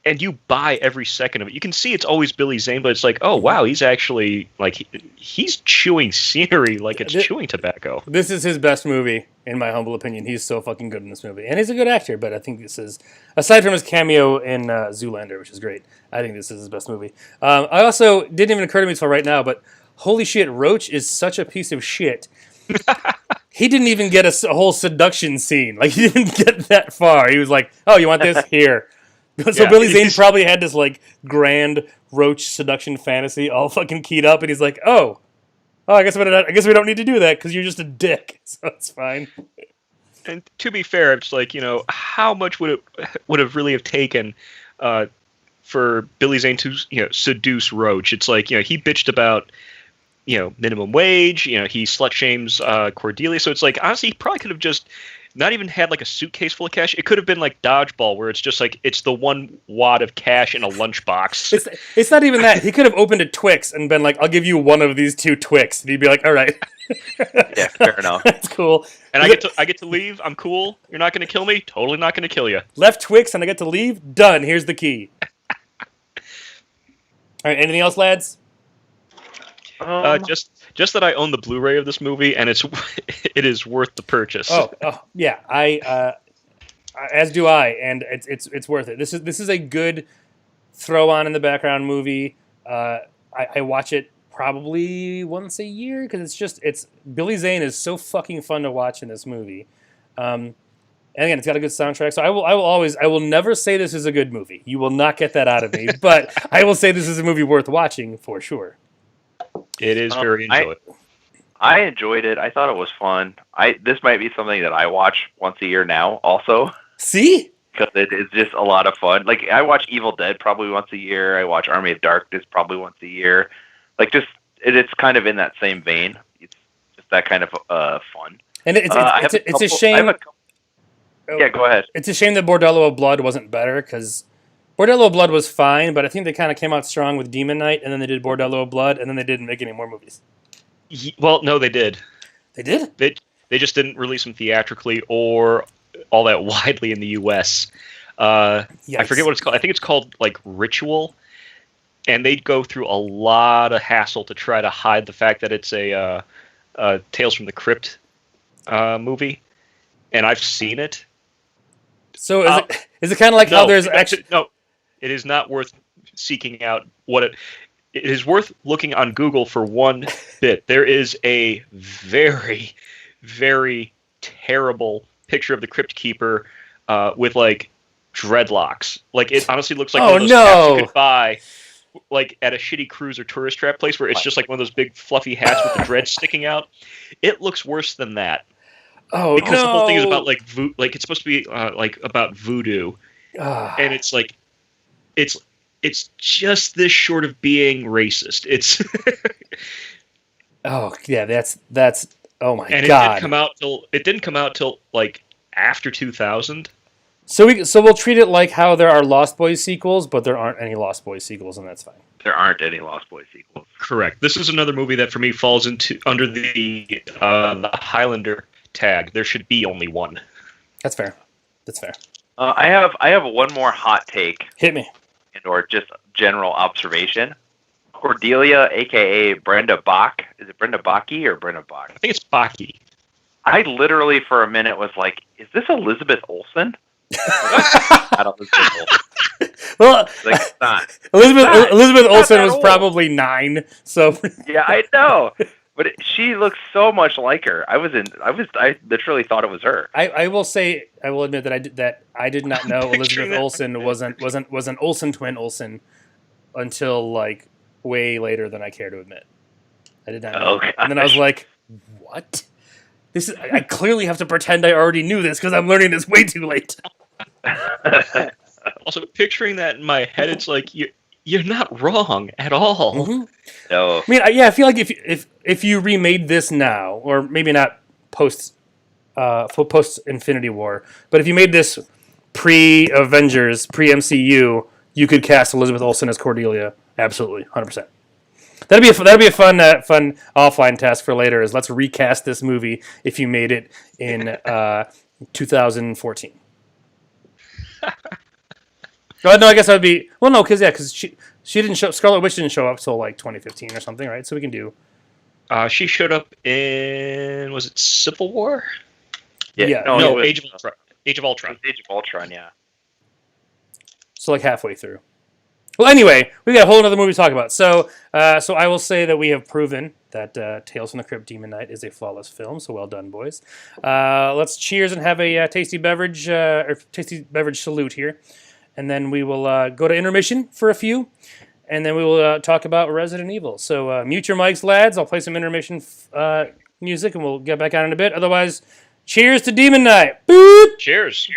and you buy every second of it. You can see it's always Billy Zane, but it's like, oh wow, he's actually like he's chewing scenery like it's chewing tobacco. This is his best movie, in my humble opinion. He's so fucking good in this movie, and he's a good actor. But I think this is, aside from his cameo in Zoolander, which is great, I think this is his best movie. I also didn't even occur to me until right now, but holy shit, Roach is such a piece of shit. He didn't even get a whole seduction scene. Like, he didn't get that far. He was like, oh, you want this? Here. So Billy Zane probably had this, like, grand Roach seduction fantasy all fucking keyed up, and he's like, oh, I guess we don't need to do that because you're just a dick. So it's fine. And to be fair, it's like, how much would have really have taken for Billy Zane to, seduce Roach? It's like, he bitched about minimum wage, he slut shames Cordelia. So it's like, honestly, he probably could have just not even had like a suitcase full of cash. It could have been like Dodgeball, where it's just like it's the 1 wad of cash in a lunchbox. It's not even that. He could have opened a Twix and been like, "I'll give you one of these 2 Twix," and he'd be like, "All right." Yeah, fair enough. That's cool. And I get to leave. I'm cool. You're not going to kill me. Totally not going to kill you. Left Twix and I get to leave. Done. Here's the key. All right. Anything else, lads? Just that I own the Blu-ray of this movie, and it is worth the purchase. Oh yeah. I as do I, and it's worth it. This is a good throw on in the background movie. I watch it probably once a year because it's Billy Zane is so fucking fun to watch in this movie. And again, it's got a good soundtrack. So I will never say this is a good movie. You will not get that out of me. But I will say this is a movie worth watching for sure. It is very enjoyable. I enjoyed it. I thought it was fun. This might be something that I watch once a year now also. See? Because it is just a lot of fun. Like, I watch Evil Dead probably once a year. I watch Army of Darkness probably once a year. Like, just it's kind of in that same vein. It's just that kind of fun. And it's a shame. Yeah, go ahead. It's a shame that Bordello of Blood wasn't better because Bordello of Blood was fine, but I think they kind of came out strong with Demon Knight, and then they did Bordello of Blood, and then they didn't make any more movies. Well, no, they did. They did? They just didn't release them theatrically or all that widely in the U.S. I forget what it's called. I think it's called like Ritual, and they'd go through a lot of hassle to try to hide the fact that it's a Tales from the Crypt movie, and I've seen it. So is it kind of like how there's actually no? It is not worth seeking out. It is worth looking on Google for one bit. There is a very, very terrible picture of the Crypt Keeper with like dreadlocks. Like it honestly looks like one of those hats you could buy like at a shitty cruise or tourist trap place where it's just like one of those big fluffy hats with the dreads sticking out. It looks worse than that. Oh, because the whole thing is about like it's supposed to be like about voodoo, and it's like it's just this short of being racist. It's oh yeah, that's oh my and god. It didn't come out till like after 2000. So we'll treat it like how there are Lost Boys sequels, but there aren't any Lost Boys sequels, and that's fine. There aren't any Lost Boys sequels. Correct. This is another movie that for me falls under the Highlander tag. There should be only one. That's fair. I have one more hot take. Hit me. Or just general observation. Cordelia, a.k.a. Brenda Bach. Is it Brenda Baki or Brenda Bach? I think it's Baki. I literally, for a minute, was like, is this Elizabeth Olsen? Not Elizabeth Olsen. Well, like, it's not. Elizabeth Olsen was probably 9, so... Yeah, I know. But she looks so much like her. I literally thought it was her. I will admit that I did not know Elizabeth Olsen was an Olsen twin Olsen until like way later than I care to admit. I did not know. Okay. And then I was like, what? I clearly have to pretend I already knew this because I'm learning this way too late. Also, picturing that in my head, it's like you're not wrong at all. Mm-hmm. No. I mean, I feel like if you remade this now, or maybe not post Infinity War, but if you made this pre-Avengers, pre-MCU, you could cast Elizabeth Olsen as Cordelia. Absolutely, 100%. That'd be a fun offline task for later. Is let's recast this movie if you made it in 2014. Oh, no, I guess that would be... Well, no, because she didn't show... Scarlet Witch didn't show up till, like, 2015 or something, right? So we can do... She showed up in... Was it Civil War? Yeah. No, Age of Ultron. Age of Ultron. Age of Ultron, yeah. So, like, halfway through. Well, anyway, we got a whole other movie to talk about. So I will say that we have proven that Tales from the Crypt Demon Knight is a flawless film, so well done, boys. Let's cheers and have a tasty beverage salute here. And then we will go to intermission for a few, and then we will talk about Resident Evil. So mute your mics, lads. I'll play some intermission music, and we'll get back on in a bit. Otherwise, cheers to Demon Knight. Boop! Cheers.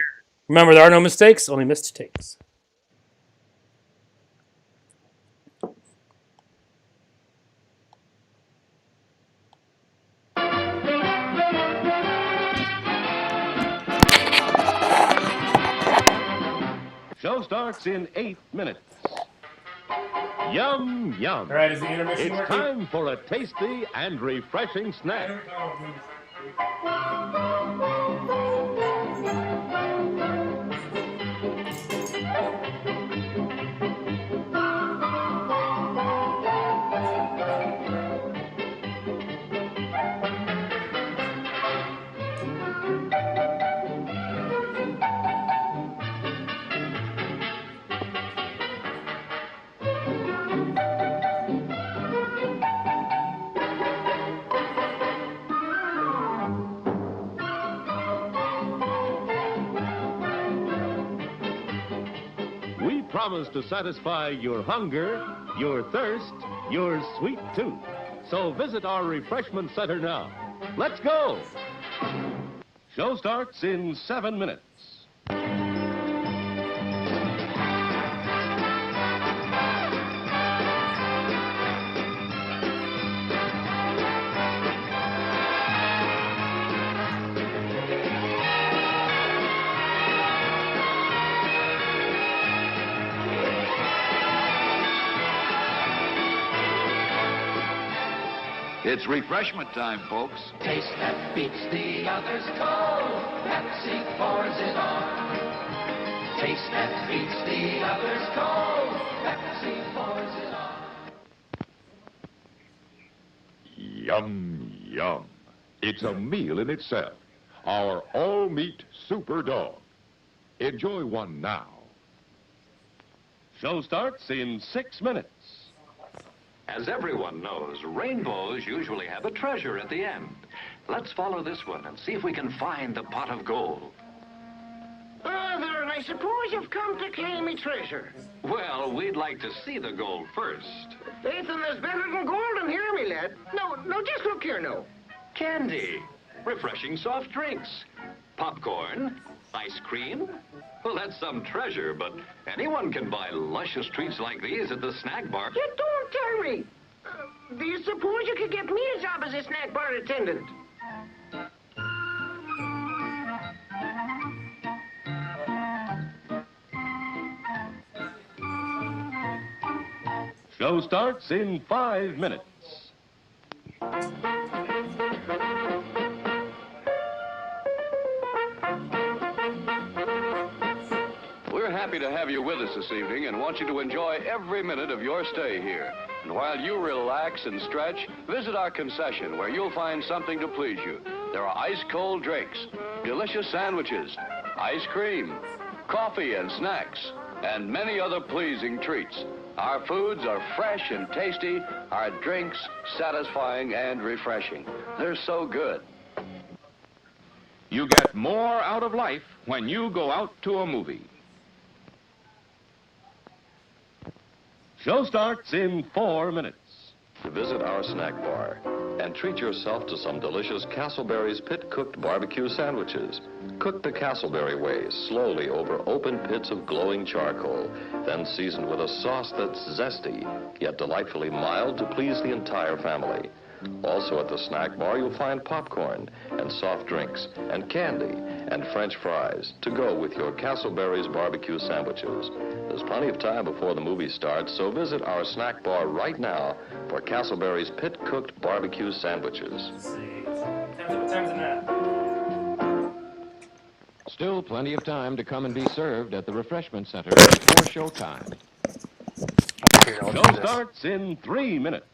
Remember, there are no mistakes, only missed takes. starts in 8 minutes. Yum, yum. All right, is the intermission It's working? time for a tasty and refreshing snack. We promise to satisfy your hunger, your thirst, your sweet tooth. So visit our refreshment center now. Let's go! Show starts in 7 minutes. It's refreshment time, folks. Taste that beats the others cold. Pepsi pours it on. Taste that beats the others cold. Pepsi pours it on. Yum, yum. It's a meal in itself. Our all-meat super dog. Enjoy one now. Show starts in 6 minutes. As everyone knows, rainbows usually have a treasure at the end. Let's follow this one and see if we can find the pot of gold. Father, I suppose you've come to claim me treasure. Well, we'd like to see the gold first. Faith, and there's better than gold in here, me lad. No, just look here, no. Candy, refreshing soft drinks, popcorn, ice cream. Well, that's some treasure, but anyone can buy luscious treats like these at the snack bar. You don't tell me. Do you suppose you could get me a job as a snack bar attendant? Show starts in 5 minutes. We're happy to have you with us this evening and want you to enjoy every minute of your stay here. And while you relax and stretch, visit our concession where you'll find something to please you. There are ice-cold drinks, delicious sandwiches, ice cream, coffee and snacks, and many other pleasing treats. Our foods are fresh and tasty, our drinks satisfying and refreshing. They're so good. You get more out of life when you go out to a movie. Show starts in 4 minutes. Visit our snack bar and treat yourself to some delicious Castleberry's pit-cooked barbecue sandwiches. Cooked the Castleberry way, slowly over open pits of glowing charcoal, then seasoned with a sauce that's zesty, yet delightfully mild to please the entire family. Also at the snack bar, you'll find popcorn and soft drinks and candy and French fries to go with your Castleberry's barbecue sandwiches. There's plenty of time before the movie starts, so visit our snack bar right now for Castleberry's pit-cooked barbecue sandwiches. Let's see. What time's it now? Still plenty of time to come and be served at the refreshment center before showtime. Show starts in 3 minutes.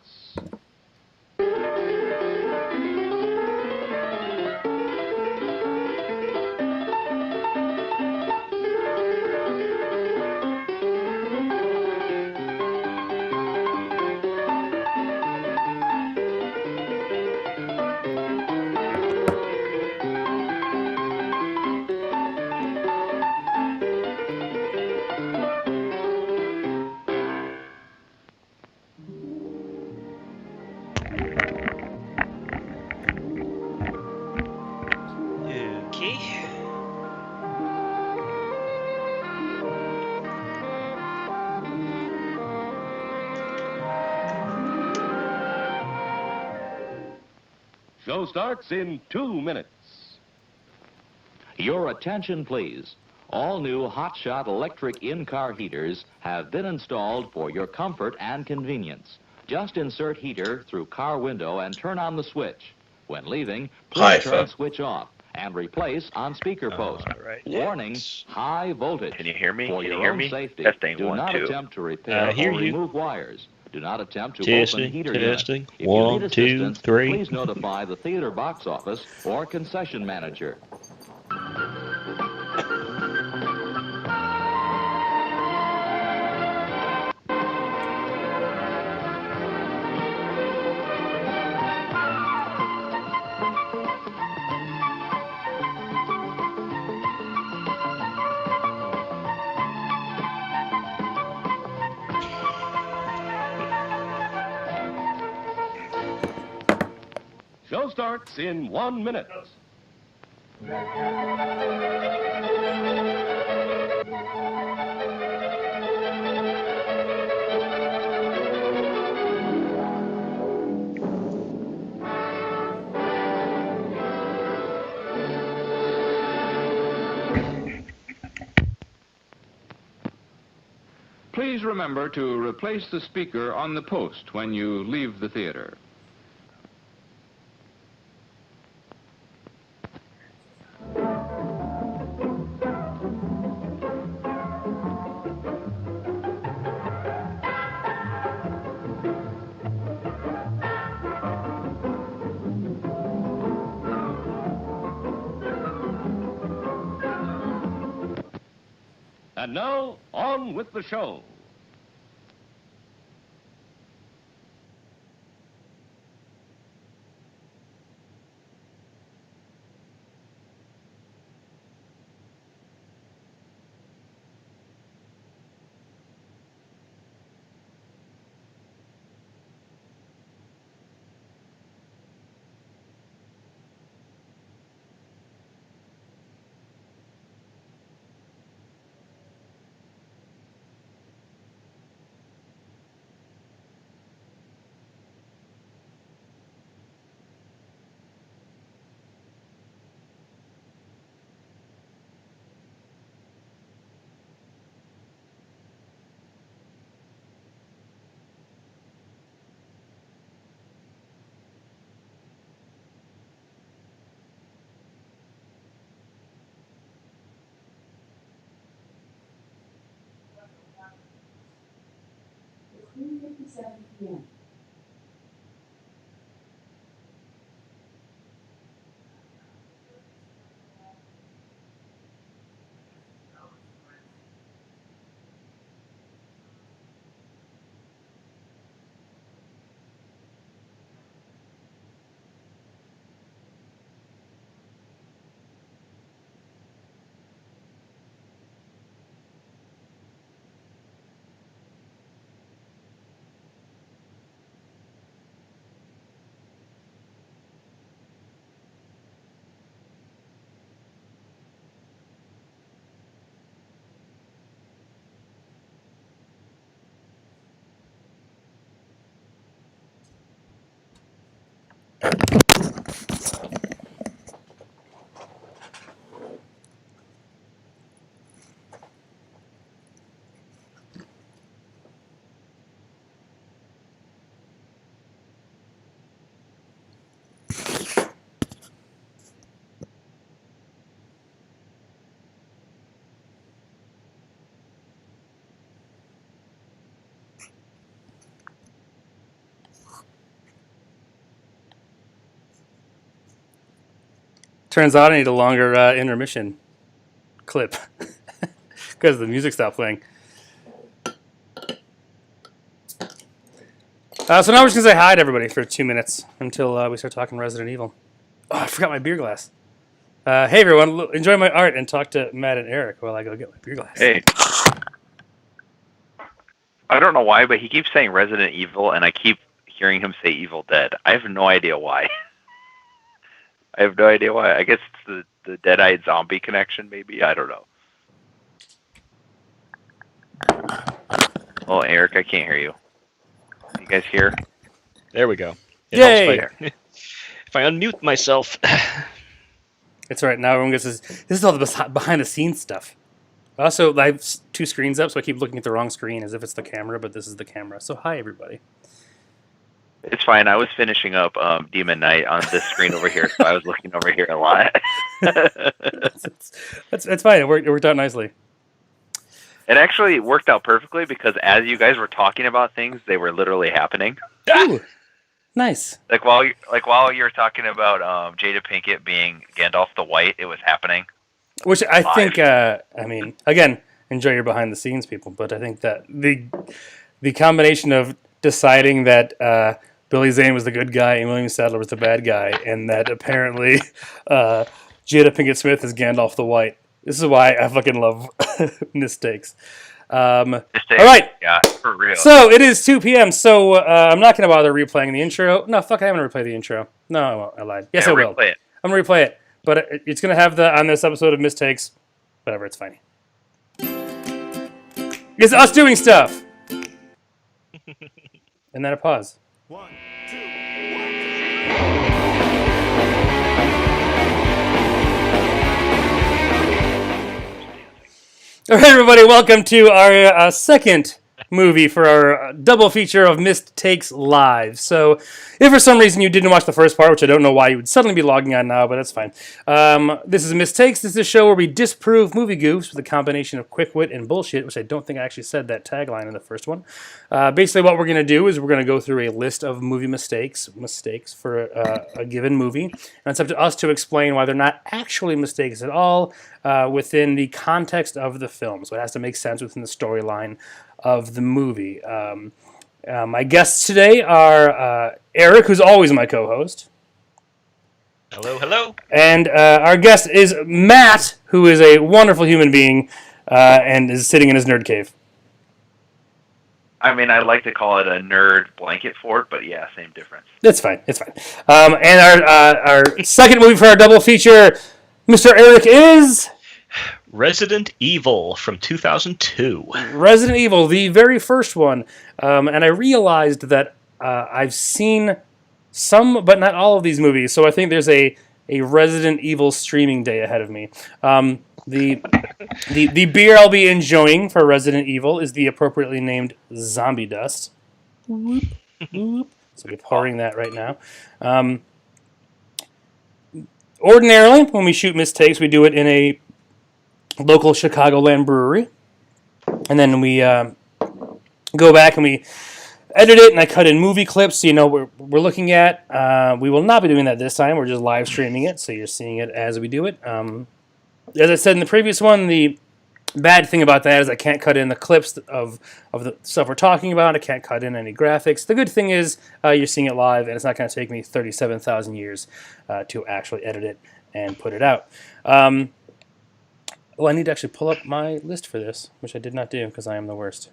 Show starts in 2 minutes. Your attention, please. All new Hotshot electric in-car heaters have been installed for your comfort and convenience. Just insert heater through car window and turn on the switch. When leaving, please turn switch off and replace on speaker post. Right. Warning, high voltage. Can you hear me? For Can you your hear own me? safety, Testing, do 1, not 2. attempt to repair hear or you. remove wires. Do not attempt to Testing, open heater testing. unit. If you 1, need 2, assistance, 3. please notify the theater box office or concession manager. Show starts in 1 minute. Please remember to replace the speaker on the post when you leave the theater. And now, on with the show. It's 3:57 p.m. Turns out I need a longer intermission clip because the music stopped playing. So now we're just going to say hi to everybody for 2 minutes until we start talking Resident Evil. Oh, I forgot my beer glass. Hey, everyone. Enjoy my art and talk to Matt and Eric while I go get my beer glass. Hey. I don't know why, but he keeps saying Resident Evil, and I keep hearing him say Evil Dead. I have no idea why. I have no idea why. I guess it's the Dead-Eyed Zombie connection, maybe. I don't know. Oh, Eric, I can't hear you. You guys hear? There we go. Yay! If I unmute myself. It's all right. Now everyone gets this. This is all the behind-the-scenes stuff. Also, I have two screens up, so I keep looking at the wrong screen as if it's the camera, but this is the camera. So hi, everybody. It's fine. I was finishing up Demon Knight on this screen over here, so I was looking over here a lot. That's fine. It worked out nicely. It actually worked out perfectly because as you guys were talking about things, they were literally happening. Ooh, nice. Like while you were talking about Jada Pinkett being Gandalf the White, it was happening. Which I think, I mean, again, enjoy your behind the scenes, people. But I think that the combination of deciding that Billy Zane was the good guy and William Sadler was the bad guy, and that apparently Jada Pinkett Smith is Gandalf the White. This is why I fucking love Mistakes. All right. Yeah, for real. So it is 2 p.m. So I'm not going to bother replaying the intro. No, fuck, I'm going to replay the intro. No, I won't. I lied. Yes, I will. Replay it. I'm going to replay it. But it's going to have on this episode of Mistakes. Whatever, it's fine. It's us doing stuff. And then a pause. 1, 2, 1. All right, everybody, welcome to our second movie for our double feature of Mistakes Live. So, if for some reason you didn't watch the first part, which I don't know why you would suddenly be logging on now, but that's fine. This is Mistakes. This is a show where we disprove movie goofs with a combination of quick wit and bullshit, which I don't think I actually said that tagline in the first one. Basically, what we're going to do is we're going to go through a list of movie mistakes for a given movie, and it's up to us to explain why they're not actually mistakes at all within the context of the film. So it has to make sense within the storyline of the movie. My guests today are Eric, who's always my co-host. Hello, hello. And our guest is Matt, who is a wonderful human being and is sitting in his nerd cave. I mean, I'd like to call it a nerd blanket fort, but yeah, same difference. That's fine. It's fine. And our second movie for our double feature, Mr. Eric, is Resident Evil from 2002. Resident Evil, the very first one. And I realized that I've seen some, but not all of these movies. So I think there's a Resident Evil streaming day ahead of me. The beer I'll be enjoying for Resident Evil is the appropriately named Zombie Dust. Whoop, whoop. So we're pouring that right now. Ordinarily, when we shoot mistakes, we do it in a local Chicagoland brewery. And then we go back and we edit it, and I cut in movie clips so you know what we're looking at. We will not be doing that this time. We're just live streaming it, so you're seeing it as we do it. As I said in the previous one, the bad thing about that is I can't cut in the clips of the stuff we're talking about. I can't cut in any graphics. The good thing is you're seeing it live, and it's not going to take me 37,000 years to actually edit it and put it out. I need to actually pull up my list for this, which I did not do because I am the worst.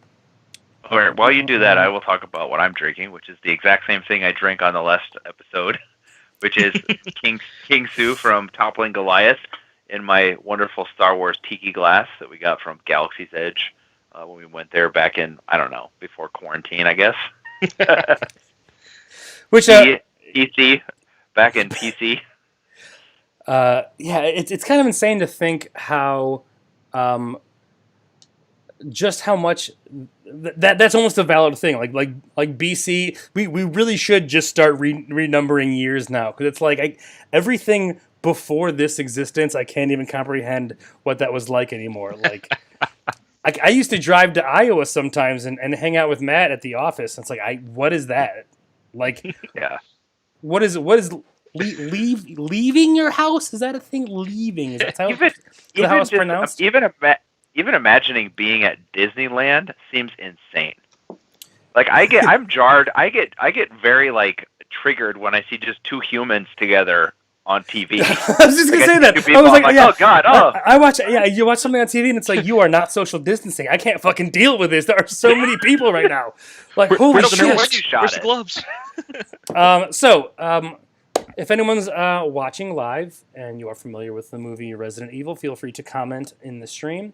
All right, while you do that, I will talk about what I'm drinking, which is the exact same thing I drank on the last episode, which is King Sue from Toppling Goliath in my wonderful Star Wars tiki glass that we got from Galaxy's Edge when we went there back in, I don't know, before quarantine, I guess. Which PC, back in PC. Yeah, it's kind of insane to think how just how much that's almost a valid thing. Like BC, we really should just start renumbering years now, because it's like everything before this existence, I can't even comprehend what that was like anymore. Like I used to drive to Iowa sometimes and hang out with Matt at the office. And it's like what is that? Like yeah, what is leaving your house? Is that a thing? Leaving, is that how it's pronounced? Even imagining being at Disneyland seems insane. Like I'm jarred. I get very like triggered when I see just two humans together on TV. I was just gonna say that. I was like, yeah, oh god, oh. I watch. Yeah, you watch something on TV and it's like, you are not social distancing. I can't fucking deal with this. There are so many people right now. Like, holy shit! Where's the gloves? If anyone's watching live and you are familiar with the movie Resident Evil, feel free to comment in the stream.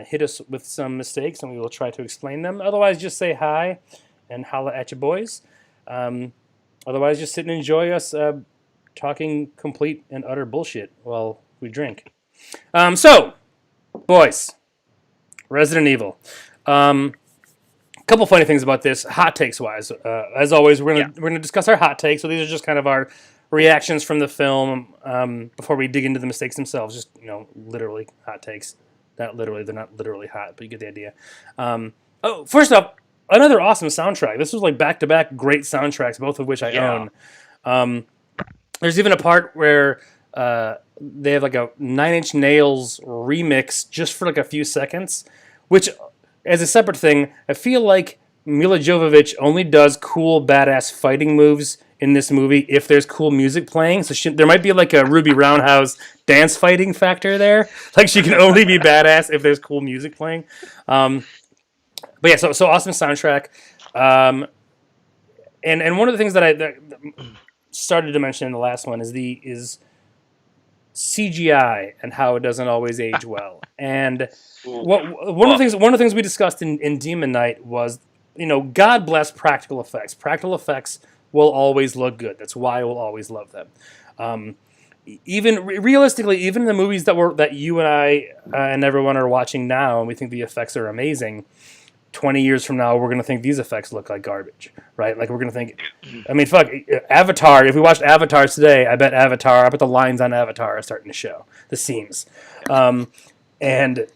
Hit us with some mistakes and we will try to explain them. Otherwise, just say hi and holla at your boys. Otherwise, just sit and enjoy us talking complete and utter bullshit while we drink. So, boys, Resident Evil. A couple funny things about this, hot takes wise. As always, we're gonna discuss our hot takes. So these are just kind of our reactions from the film before we dig into the mistakes themselves. Just literally hot takes. Not literally, they're not literally hot, but you get the idea. First off, another awesome soundtrack. This was like back-to-back great soundtracks, both of which I own. There's even a part where they have like a Nine Inch Nails remix just for like a few seconds, which, as a separate thing, I feel like Mila Jovovich only does cool, badass fighting moves in this movie if there's cool music playing. So there might be like a Ruby Roundhouse dance fighting factor there. Like she can only be badass if there's cool music playing. But yeah, so awesome soundtrack. And one of the things that I started to mention in the last one is CGI and how it doesn't always age well. And one of the things we discussed in Demon Knight was, God bless practical effects. Practical effects will always look good. That's why we'll always love them. Even realistically, even in the movies that you and I and everyone are watching now, and we think the effects are amazing, 20 years from now, we're going to think these effects look like garbage, right? Like, we're going to think, fuck, Avatar, if we watched Avatar today, I bet the lines on Avatar are starting to show, the seams. And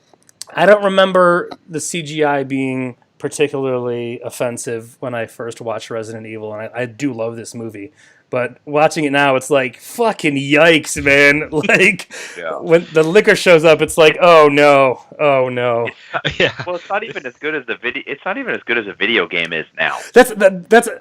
I don't remember the CGI being particularly offensive when I first watched Resident Evil, and I do love this movie. But watching it now, it's like, fucking yikes, man. Like, when the liquor shows up, it's like, oh no. Yeah. Well, it's not even as good as a video game is now. That's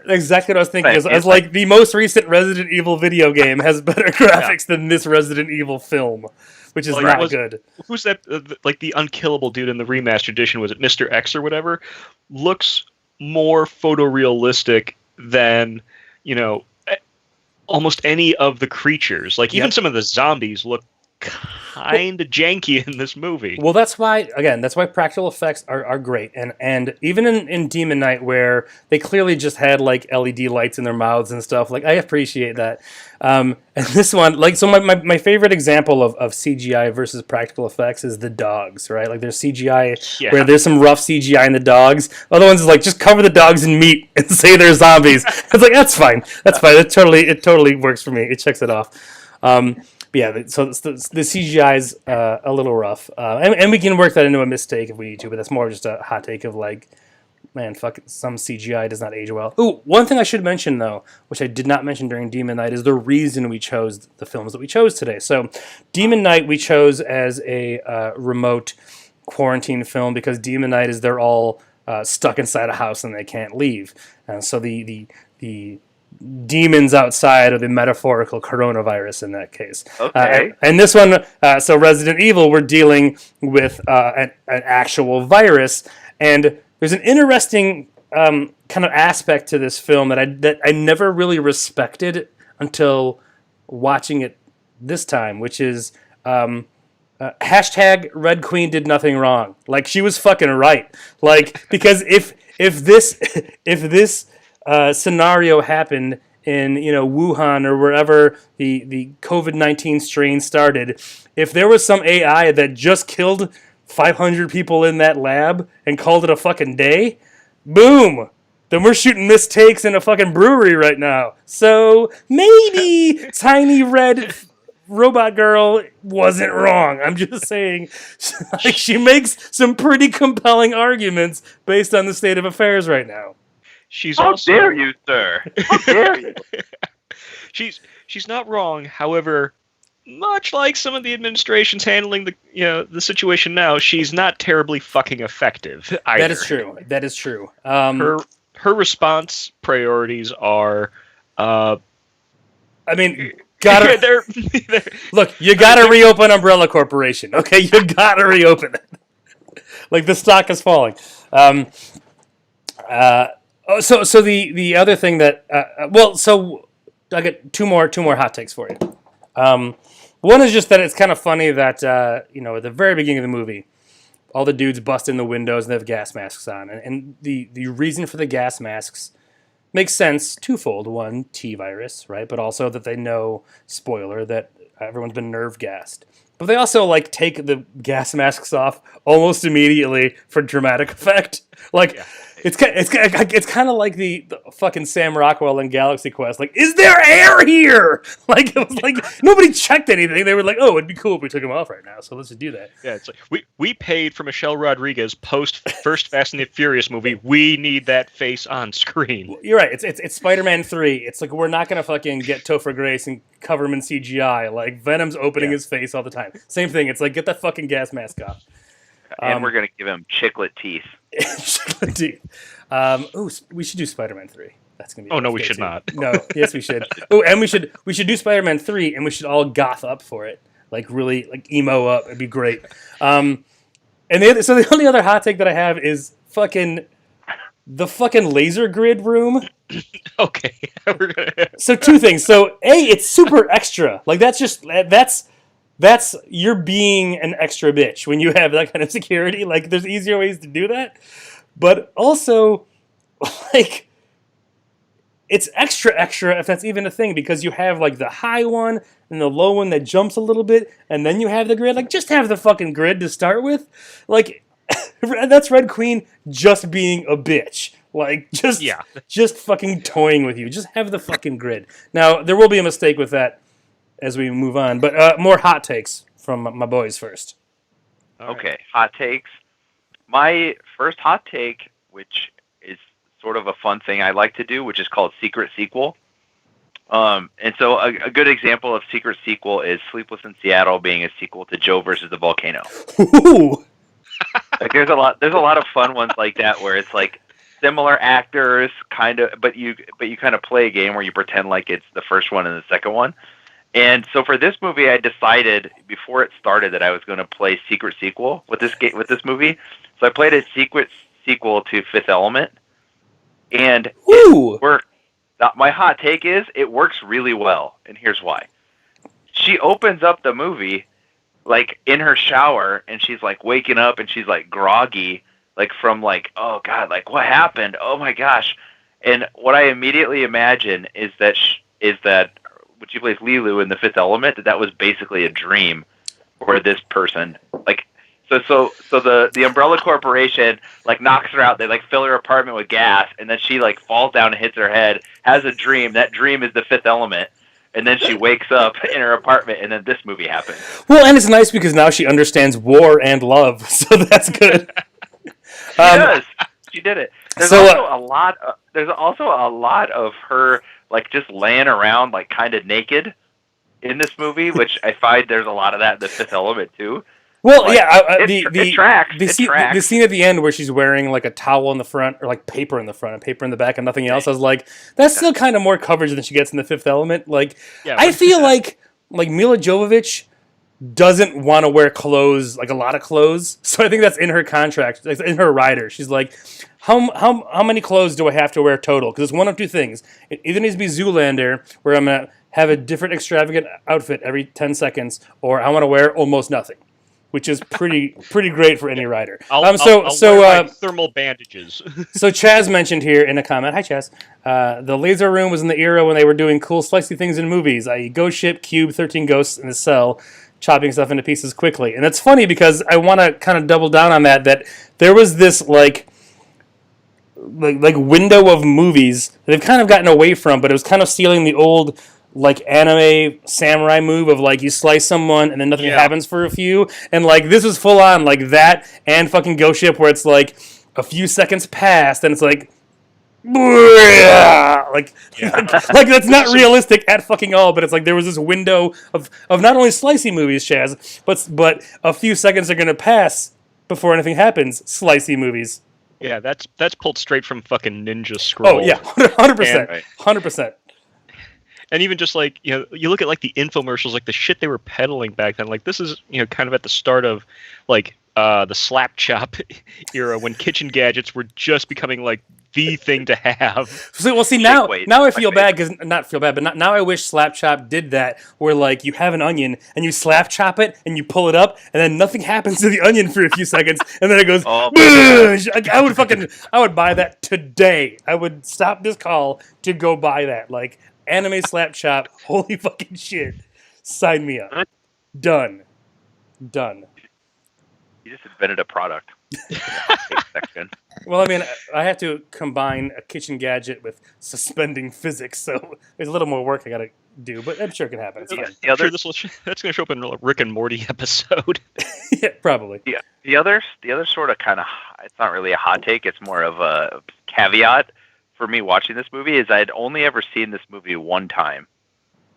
exactly what I was thinking. As like the most recent Resident Evil video game has better graphics than this Resident Evil film, which is not good. Who's that? Like the unkillable dude in the remastered edition, was it Mr. X or whatever? Looks more photorealistic than almost any of the creatures. Like even some of the zombies look kind of janky in this movie. Well, that's why practical effects are great. And even in Demon Knight, where they clearly just had like LED lights in their mouths and stuff, like I appreciate that. And this one, like, so my favorite example of CGI versus practical effects is the dogs, right? Like there's CGI where there's some rough CGI in the dogs. Other ones is like, just cover the dogs in meat and say they're zombies. It's like, that's fine. It totally works for me. It checks it off. But yeah, so the CGI is a little rough, and we can work that into a mistake if we need to. But that's more just a hot take of like, man, fuck it, some CGI does not age well. Ooh, one thing I should mention though, which I did not mention during Demon Knight, is the reason we chose the films that we chose today. So, Demon Knight we chose as a remote quarantine film because Demon Knight is they're all stuck inside a house and they can't leave, and so the demons outside are the metaphorical coronavirus in that case. Okay. And this one, so Resident Evil, we're dealing with an actual virus, and there's an interesting kind of aspect to this film that I never really respected until watching it this time, which is hashtag Red Queen did nothing wrong. Like, she was fucking right. Like, because if this scenario happened in Wuhan or wherever the COVID-19 strain started, if there was some AI that just killed 500 people in that lab and called it a fucking day, boom, then we're shooting mistakes in a fucking brewery right now. So maybe Tiny Red Robot Girl wasn't wrong. I'm just saying, like, she makes some pretty compelling arguments based on the state of affairs right now. How dare you, sir? How dare you? She's not wrong. However, much like some of the administration's handling the situation now, she's not terribly fucking effective either. That is true. Her response priorities are, look, you gotta reopen Umbrella Corporation. Okay, you gotta reopen it. Like, the stock is falling. So the other thing that so I got two more hot takes for you. One is just that it's kind of funny that at the very beginning of the movie, all the dudes bust in the windows and they have gas masks on, and the reason for the gas masks makes sense twofold. One, T virus, right? But also that they know, spoiler, that everyone's been nerve gassed. But they also like take the gas masks off almost immediately for dramatic effect. Like it's kind of like the fucking Sam Rockwell in Galaxy Quest. Like, is there air here? Like it was like nobody checked anything. They were like, oh, it'd be cool if we took them off right now. So let's just do that. Yeah, it's like we paid for Michelle Rodriguez post first Fast and the Furious movie. We need that face on screen. You're right. It's Spider-Man 3. It's like we're not gonna fucking get Topher Grace and cover him in CGI. Like Venom's opening his face all the time. Same thing. It's like get that fucking gas mask off. And we're gonna give him chiclet teeth. Chiclet teeth. We should do Spider-Man 3. That's gonna be. Oh no, we should not. No, yes we should. Oh, and we should do Spider-Man 3, and we should all goth up for it. Like really, like emo up. It'd be great. And the only other hot take that I have is the fucking laser grid room. Okay. So two things. So A, it's super extra. Like that's you're being an extra bitch when you have that kind of security. Like there's easier ways to do that. But also, like, it's extra if that's even a thing, because you have like the high one and the low one that jumps a little bit, and then you have the grid. Like, just have the fucking grid to start with. Like, that's Red Queen just being a bitch. Like, just fucking toying with you. Just have the fucking grid. Now, there will be a mistake with that as we move on, but more hot takes from my boys first. Okay, hot takes. My first hot take, which is sort of a fun thing I like to do, which is called Secret Sequel. And so a good example of Secret Sequel is Sleepless in Seattle being a sequel to Joe versus the Volcano. Ooh. Like there's a lot of fun ones like that where it's like similar actors kind of, but you kind of play a game where you pretend like it's the first one and the second one. And so for this movie, I decided before it started that I was going to play Secret Sequel with this movie. So I played a secret sequel to Fifth Element, and it worked. My hot take is it works really well, and here's why. She opens up the movie like in her shower, and she's like waking up, and she's like groggy, like from like, oh god, like what happened? Oh my gosh! And what I immediately imagine is that when she plays Lilu in the Fifth Element, that was basically a dream for this person. Like, so the Umbrella Corporation like knocks her out. They like fill her apartment with gas, and then she like falls down and hits her head. Has a dream. That dream is the Fifth Element, and then she wakes up in her apartment, and then this movie happens. Well, and it's nice because now she understands war and love, so that's good. She does. She did it. There's also a lot of her like just laying around like kind of naked in this movie, which I find there's a lot of that in the Fifth Element too. Well, like, yeah, it tracks. The scene at the end where she's wearing like a towel in the front or like paper in the front and paper in the back and nothing else, I was like, that's still kind of more coverage than she gets in the Fifth Element. Like, I feel like Mila Jovovich doesn't want to wear clothes, like a lot of clothes. So I think that's in her contract, like in her rider. She's like, how many clothes do I have to wear total? Because it's one of two things. It either needs to be Zoolander, where I'm going to have a different extravagant outfit every 10 seconds, or I want to wear almost nothing, which is pretty great for any rider. I'll wear my thermal bandages. So Chaz mentioned here in a comment, hi Chaz, the laser room was in the era when they were doing cool slicey things in movies, i.e. Ghost Ship, Cube, 13 Ghosts in a Cell, chopping stuff into pieces quickly. And it's funny because I want to kind of double down on that there was this like window of movies that they've kind of gotten away from, but it was kind of stealing the old like anime samurai move of like you slice someone and then nothing happens for a few, and like this was full on like that and fucking Ghost Ship where it's like a few seconds passed and it's like like that's not realistic at fucking all, but it's like there was this window of not only slicey movies, Chaz, but a few seconds are gonna pass before anything happens. Slicey movies. Yeah, that's pulled straight from fucking Ninja Scroll. Oh yeah, 100%, 100%. And even just like, you know, you look at like the infomercials, like the shit they were peddling back then. Like this is, you know, kind of at the start of like the slap chop era when kitchen gadgets were just becoming like the thing to have. So, well, see now I feel bad because now I wish Slap Chop did that where like you have an onion and you slap chop it and you pull it up and then nothing happens to the onion for a few seconds and then it goes. I would buy that today. I would stop this call to go buy that. Like anime Slap Chop, holy fucking shit. Sign me up. Done. You just invented a product. Section. Well, I mean, I have to combine a kitchen gadget with suspending physics, so there's a little more work I gotta do, but I'm sure it can happen. It's fine. I'm sure that's going to show up in a Rick and Morty episode. Yeah, probably. Yeah. The other sort of kind of, it's not really a hot take. It's more of a caveat for me watching this movie is I'd only ever seen this movie one time,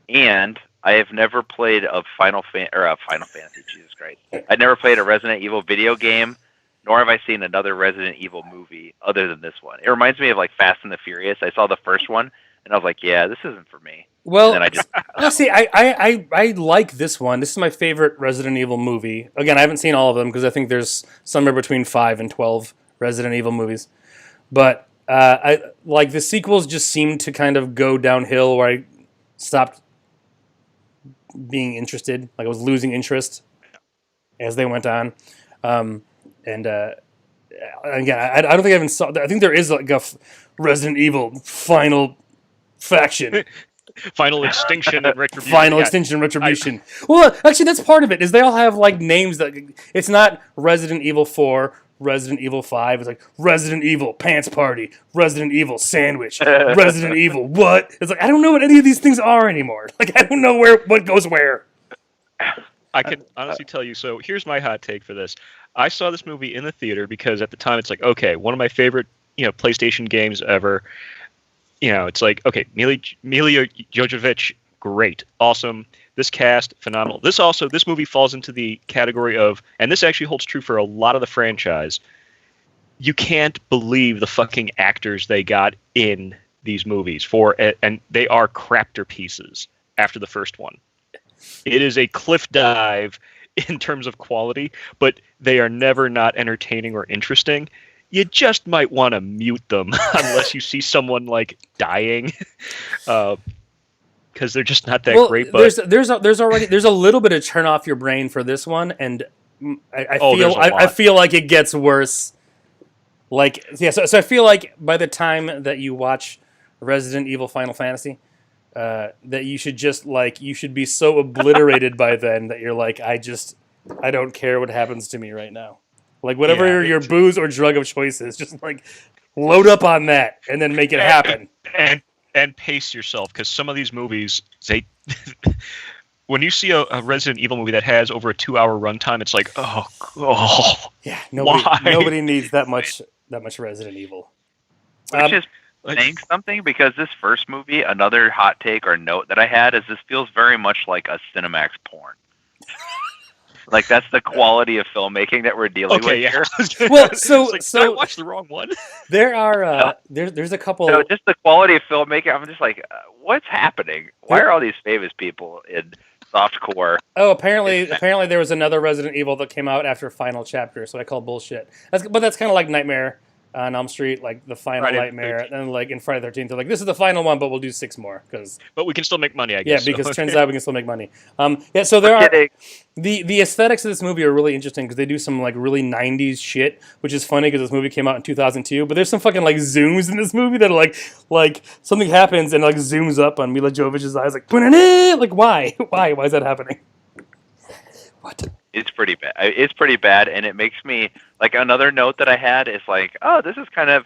and I have never played a Final Fantasy. Jesus Christ! I'd never played a Resident Evil video game, nor have I seen another Resident Evil movie other than this one. It reminds me of like Fast and the Furious. I saw the first one, and I was like, yeah, this isn't for me. Well, and then I just see, I like this one. This is my favorite Resident Evil movie. Again, I haven't seen all of them because I think there's somewhere between 5 and 12 Resident Evil movies. But I like the sequels just seemed to kind of go downhill where I stopped being interested. Like I was losing interest as they went on. And again, I don't think I even saw. I think there is like a Resident Evil final faction. Final Extinction and Retribution. Final Extinction and Retribution. Well, actually, that's part of it. Is they all have like names that it's not Resident Evil 4, Resident Evil 5. It's like Resident Evil Pants Party, Resident Evil Sandwich, Resident Evil what? It's like I don't know what any of these things are anymore. Like I don't know what goes where. I can honestly tell you. So here's my hot take for this. I saw this movie in the theater because at the time it's like, okay, one of my favorite, PlayStation games ever. It's like, okay, Mila Jovovich, great, awesome. This cast, phenomenal. This movie falls into the category of, and this actually holds true for a lot of the franchise, you can't believe the fucking actors they got in these movies and they are crapter pieces after the first one. It is a cliff dive in terms of quality, but they are never not entertaining or interesting. You just might want to mute them unless you see someone like dying, because they're just not that great. But there's a little bit of turn off your brain for this one, and I feel like it gets worse. Like so I feel like by the time that you watch Resident Evil Final Fantasy, that you should be so obliterated by then that you're like I don't care what happens to me right now. Like whatever your booze or drug of choice is, just like load up on that and then make it happen. And pace yourself, because some of these movies, when you see a Resident Evil movie that has over a 2-hour runtime, it's like, oh, yeah, nobody needs that much Resident Evil. Which is saying something, because this first movie, another hot take or note that I had is this feels very much like a Cinemax porn. Like that's the quality of filmmaking that we're dealing with here. Well, so I watched the wrong one. There are there's a couple. So just the quality of filmmaking. I'm just like, what's happening? Why are all these famous people in softcore? Oh, apparently there was another Resident Evil that came out after Final Chapter, so I call bullshit. But that's kind of like Nightmare on Elm Street, like the final Nightmare, and then like in Friday the 13th, they're like, this is the final one, but we'll do 6 more but we can still make money, I guess. Yeah, because it turns out we can still make money. So there are the aesthetics of this movie are really interesting because they do some like really 90s shit, which is funny because this movie came out in 2002. But there's some fucking like zooms in this movie that are like something happens and like zooms up on Mila Jovovich's eyes, like why is that happening? What? It's pretty bad. It's pretty bad, and it makes me like another note that I had is like, oh, this is kind of,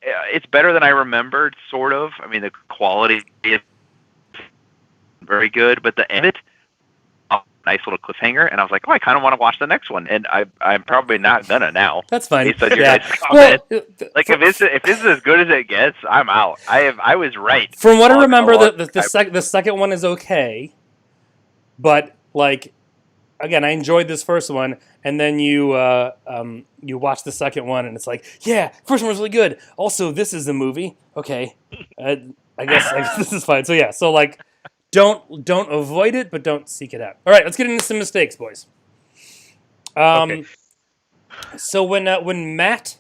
it's better than I remembered, sort of. I mean, the quality is very good, but the end, nice little cliffhanger, and I was like, oh, I kind of want to watch the next one, and I'm probably not gonna now. That's fine. Based on your guys' comment. Like if this is as good as it gets, I'm out. I was right. From what I remember, the second one is okay, but like. Again, I enjoyed this first one, and then you watch the second one, and it's like, yeah, first one was really good. Also, this is a movie. Okay, I guess this is fine. So yeah, so like, don't avoid it, but don't seek it out. All right, let's get into some mistakes, boys. Okay. So when Matt,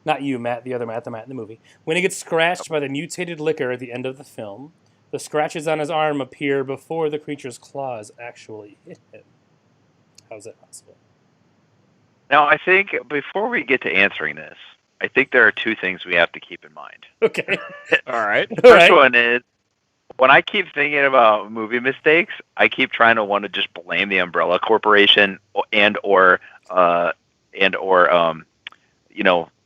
not you, Matt, the other Matt, the Matt in the movie, when he gets scratched by the mutated liquor at the end of the film, the scratches on his arm appear before the creature's claws actually hit him. How is that possible? Now, I think before we get to answering this, I think there are 2 things we have to keep in mind. Okay. All right. First one is, when I keep thinking about movie mistakes, I keep trying to want to just blame the Umbrella Corporation and/or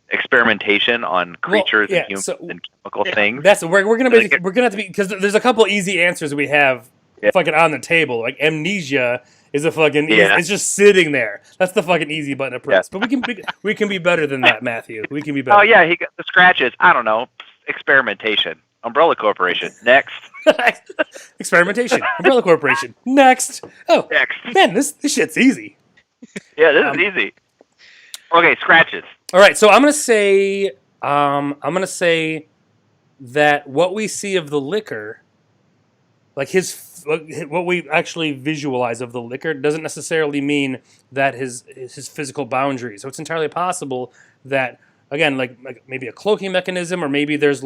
experimentation on creatures and humans and chemical things. That's we're gonna have to be because there's a couple easy answers we have fucking on the table. Like amnesia is a fucking it's just sitting there. That's the fucking easy button to press. But we can be better than that, Matthew. We can be better. Oh yeah, he got the scratches. I don't know. Experimentation. Umbrella Corporation. Next. Experimentation. Umbrella Corporation. Next. Oh, next. Man, this shit's easy. Yeah, this is easy. Okay, scratches. All right, so I'm gonna say that what we see of the liquor, like what we actually visualize of the liquor, doesn't necessarily mean that his physical boundaries. So it's entirely possible that, again, like maybe a cloaking mechanism, or maybe there's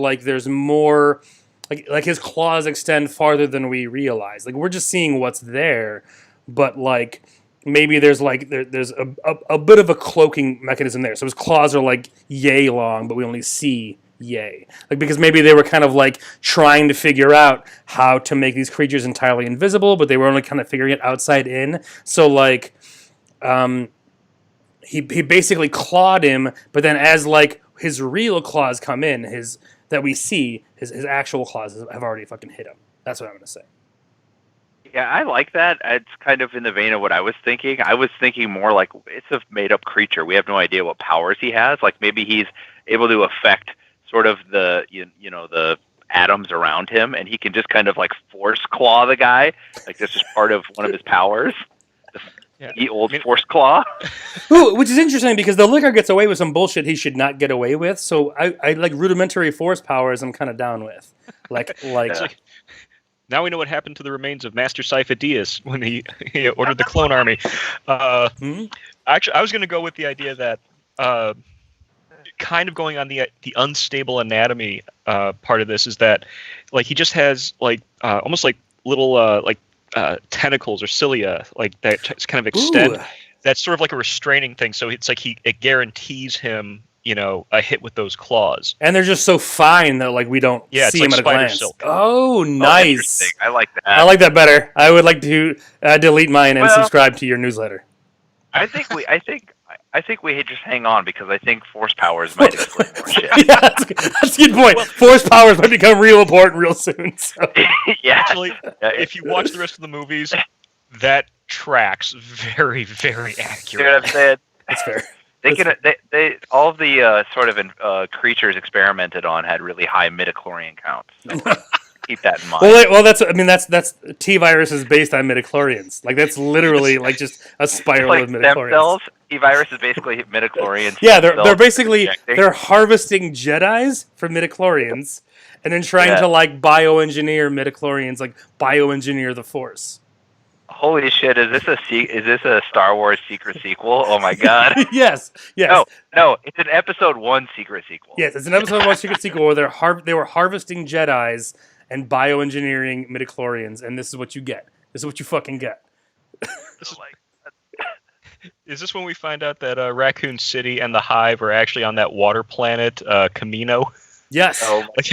more, like his claws extend farther than we realize. Like we're just seeing what's there, but like maybe there's a bit of a cloaking mechanism there. So his claws are like yay long, but we only see yay. Like because maybe they were kind of like trying to figure out how to make these creatures entirely invisible, but they were only kind of figuring it outside in. So like he basically clawed him, but then as like his real claws come in, that we see, his actual claws have already fucking hit him. That's what I'm gonna say. Yeah, I like that. It's kind of in the vein of what I was thinking. I was thinking more like it's a made-up creature. We have no idea what powers he has. Like maybe he's able to affect sort of the the atoms around him, and he can just kind of like force claw the guy. Like this is part of one of his powers. The old force claw. Ooh, which is interesting because the liquor gets away with some bullshit he should not get away with. So I like rudimentary force powers. I'm kind of down with. Like. Now we know what happened to the remains of Master Sifo-Dyas when he ordered the clone army. Actually, I was going to go with the idea that kind of going on the unstable anatomy part of this is that like he just has like almost like little tentacles or cilia like that kind of extend. Ooh. That's sort of like a restraining thing. So it's like it guarantees him a hit with those claws. And they're just so fine that like we don't see him at a glance. Silk. Oh, nice. I like that. I like that better. I would like to delete mine and subscribe to your newsletter. I think we just hang on because I think force powers might explain more shit. Yeah, that's a good point. Force powers might become real important real soon. So. Yeah. Actually, if you watch the rest of the movies, that tracks very, very accurate. See what I'm saying? That's fair. They all of the sort of creatures experimented on had really high midichlorian counts. So keep that in mind. Well, that's T virus is based on midichlorians. Like that's literally like just a spiral of midichlorians. Stem cells. T virus is basically midichlorians. Yeah, they're basically they're harvesting Jedis for midichlorians, and then trying to like bioengineer midichlorians, like bioengineer the Force. Holy shit! Is this a Star Wars secret sequel? Oh my god! Yes. No, it's an Episode 1 secret sequel. Yes, it's an Episode 1 secret sequel where they were harvesting Jedis and bioengineering midichlorians, and this is what you get. This is what you fucking get. Is this when we find out that Raccoon City and the Hive are actually on that water planet, Camino? Yes. It's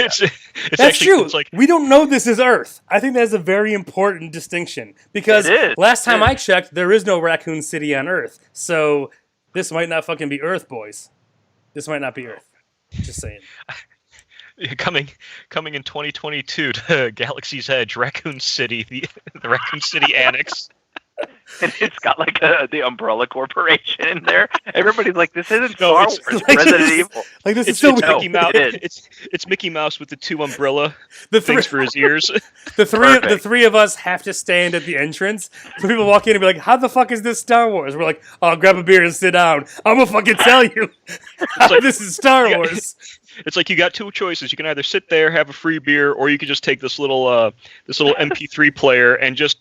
That's actually, true. It's like, we don't know this is Earth. I think that's a very important distinction because last time I checked, there is no Raccoon City on Earth. So this might not fucking be Earth, boys. This might not be Earth. Just saying. Coming in 2022 to Galaxy's Edge, Raccoon City, the Raccoon City Annex. And it's got like the Umbrella Corporation in there. Everybody's like, "This isn't Star Wars, it's Resident Evil." Like this it's is so Mickey Mouse. It's Mickey Mouse with the two umbrella things for his ears. The three of us have to stand at the entrance. So people walk in and be like, "How the fuck is this Star Wars?" We're like, "Oh, grab a beer and sit down. I'm gonna fucking tell you how this is Star Wars." It's like you got two choices. You can either sit there, have a free beer, or you can just take this little MP3 player and just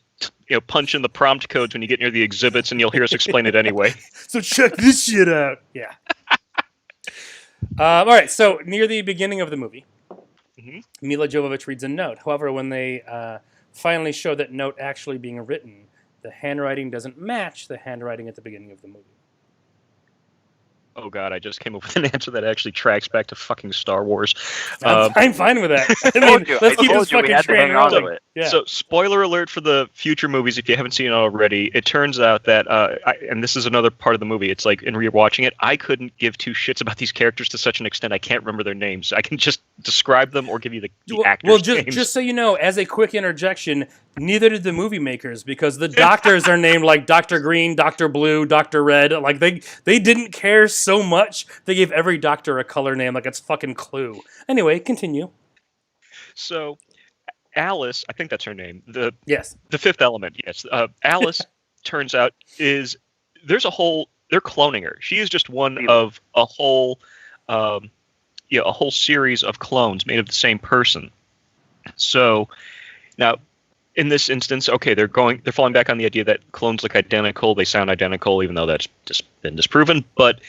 punch in the prompt codes when you get near the exhibits, and you'll hear us explain it anyway. So check this shit out. Yeah. All right. So near the beginning of the movie, Mila Jovovich reads a note. However, when they finally show that note actually being written, the handwriting doesn't match the handwriting at the beginning of the movie. Oh god, I just came up with an answer that actually tracks back to fucking Star Wars. I'm fine with that. I mean, let's keep this fucking train rolling. Yeah. So, spoiler alert for the future movies if you haven't seen it already. It turns out that, and this is another part of the movie, it's like in rewatching it, I couldn't give two shits about these characters to such an extent I can't remember their names. I can just describe them or give you the actors' Well, names. just so you know, as a quick interjection, neither did the movie makers because the doctors are named like Dr. Green, Dr. Blue, Dr. Red. Like they didn't care so much. They gave every doctor a color name like it's fucking Clue. Anyway, continue. So, Alice, I think that's her name. The Fifth Element. Yes, Alice turns out they're cloning her. She is just one of a whole series of clones made of the same person. So now, in this instance, okay, they're falling back on the idea that clones look identical, they sound identical, even though that's just been disproven. But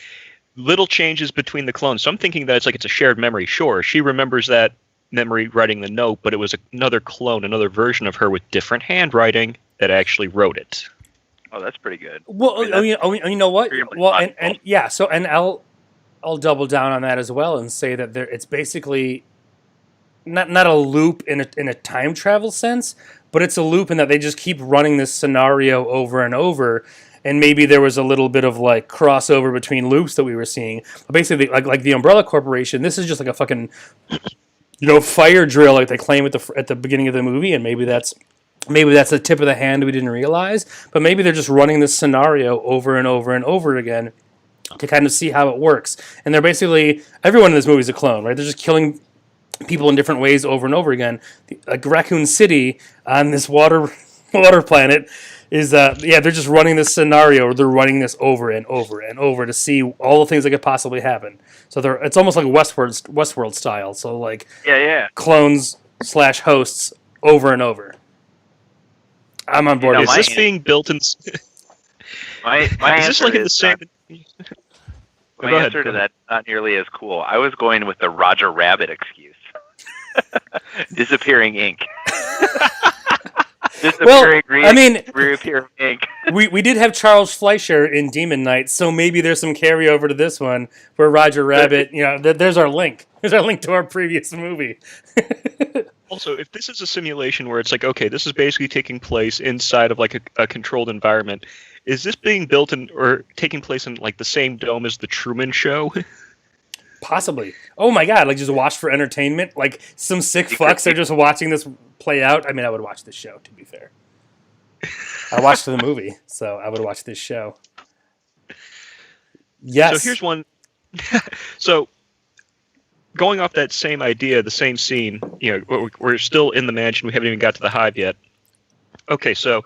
little changes between the clones. So I'm thinking that it's a shared memory. Sure, she remembers that memory writing the note, but it was another clone, another version of her with different handwriting that actually wrote it. Oh, that's pretty good. Well, you know what? Well, and yeah, so and I'll double down on that as well and say that it's basically not a loop in a time travel sense, but it's a loop in that they just keep running this scenario over and over. And maybe there was a little bit of like crossover between loops that we were seeing. But basically, like the Umbrella Corporation, this is just like a fucking fire drill, like they claim at the beginning of the movie, and maybe that's the tip of the hand we didn't realize. But maybe they're just running this scenario over and over and over again to kind of see how it works. And they're basically everyone in this movie is a clone, right? They're just killing people in different ways over and over again. Like Raccoon City on this water planet. They're just running this scenario, or they're running this over and over and over to see all the things that could possibly happen. So it's almost like Westworld style. So like clones / hosts over and over. I'm on board. Is this being built in? My is this like in the same? My answer to that not nearly as cool. I was going with the Roger Rabbit excuse. Disappearing ink. Reappearing ink. we did have Charles Fleischer in Demon Knight, so maybe there's some carryover to this one where Roger Rabbit. There's our link. There's our link to our previous movie. Also, if this is a simulation where it's like, okay, this is basically taking place inside of like a controlled environment, is this being built in or taking place in like the same dome as the Truman Show? Possibly. Oh my god, like just watch for entertainment? Like some sick fucks are just watching this play out? I mean, I would watch this show, to be fair. I watched the movie, so I would watch this show. Yes. So here's one. So going off that same idea, the same scene, we're still in the mansion. We haven't even got to the hive yet. Okay, so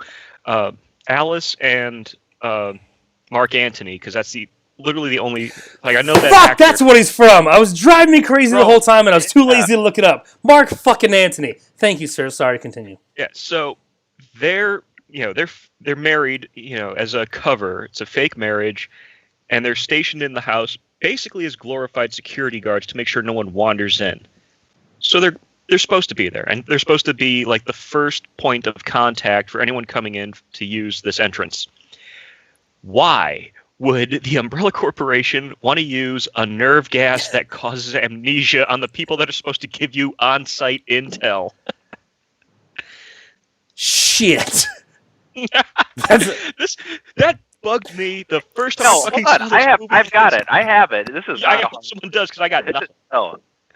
Alice and Mark Antony, because that's literally the only I know that. Fuck, actor. That's what he's from. I was driving me crazy the whole time, and I was too lazy to look it up. Mark fucking Antony. Thank you, sir. Sorry, continue. Yeah, so they're married, as a cover. It's a fake marriage, and they're stationed in the house basically as glorified security guards to make sure no one wanders in. So they're supposed to be there, and they're supposed to be like the first point of contact for anyone coming in to use this entrance. Why would the Umbrella Corporation want to use a nerve gas that causes amnesia on the people that are supposed to give you on-site intel? Shit. That bugged me the first time. No, hold on. I've got it. I have it. This is. I hope someone does because I got nothing.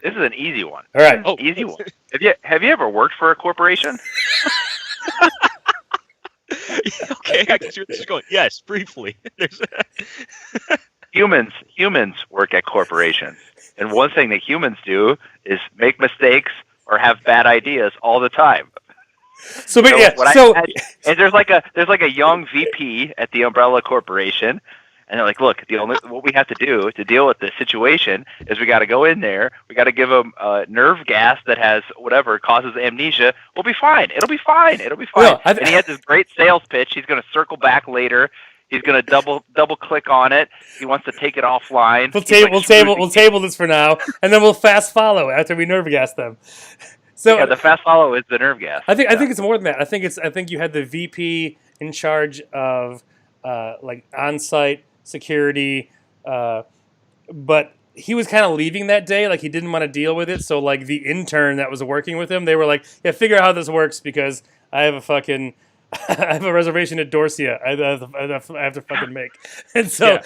This is an easy one. All right. Easy one. Have you ever worked for a corporation? Okay, I can see where this is going. Yes, briefly. Humans work at corporations, and one thing that humans do is make mistakes or have bad ideas all the time. So and there's like a young VP at the Umbrella Corporation, and they're like, look, what we have to do to deal with this situation is we got to go in there, we got to give them nerve gas that has whatever causes amnesia. We'll be fine. It'll be fine. Well, and he has this great sales pitch. He's going to circle back later. He's going to double click on it. He wants to take it offline. We'll table this for now, and then we'll fast follow after we nerve gas them. So the fast follow is the nerve gas. I think it's more than that. I think you had the VP in charge of like on-site security, but he was kind of leaving that day, like he didn't want to deal with it. So like the intern that was working with him, they were like, "Yeah, figure out how this works because I have a fucking." I have a reservation at Dorsia. I have to fucking make. And so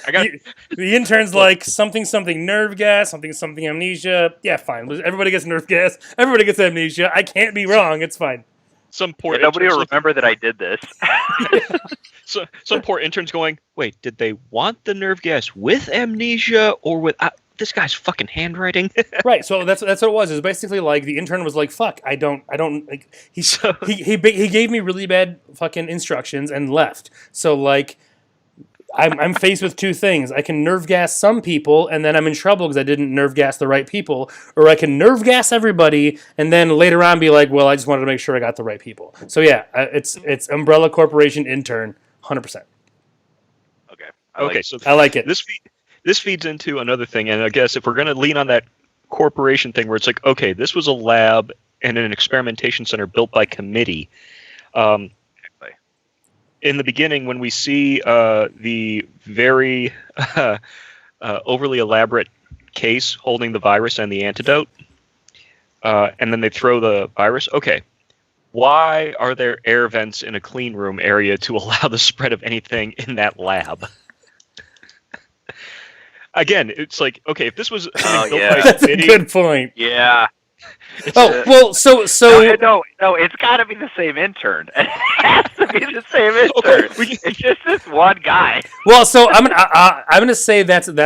the intern's like something nerve gas, something amnesia. Yeah, fine. Everybody gets nerve gas. Everybody gets amnesia. I can't be wrong. It's fine. Some poor nobody will remember that I did this. So some poor intern's going, wait, did they want the nerve gas with amnesia or with this guy's fucking handwriting? Right. So that's what it was. It was basically like the intern was like, "Fuck, I don't like." He gave me really bad fucking instructions and left. So like, I'm faced with two things. I can nerve gas some people, and then I'm in trouble because I didn't nerve gas the right people, or I can nerve gas everybody, and then later on be like, "Well, I just wanted to make sure I got the right people." So yeah, it's Umbrella Corporation intern, 100%. Okay, so I like it. This feeds into another thing, and I guess if we're going to lean on that corporation thing where it's like, okay, this was a lab and an experimentation center built by committee. In the beginning, when we see the very overly elaborate case holding the virus and the antidote, and then they throw the virus, okay, why are there air vents in a clean room area to allow the spread of anything in that lab? Again, it's like, okay, if this was something built by that's a committee, good point. Yeah. Well, so no, it's got to be the same intern. It has to be the same intern. It's just this one guy. Well, so I'm gonna say that's the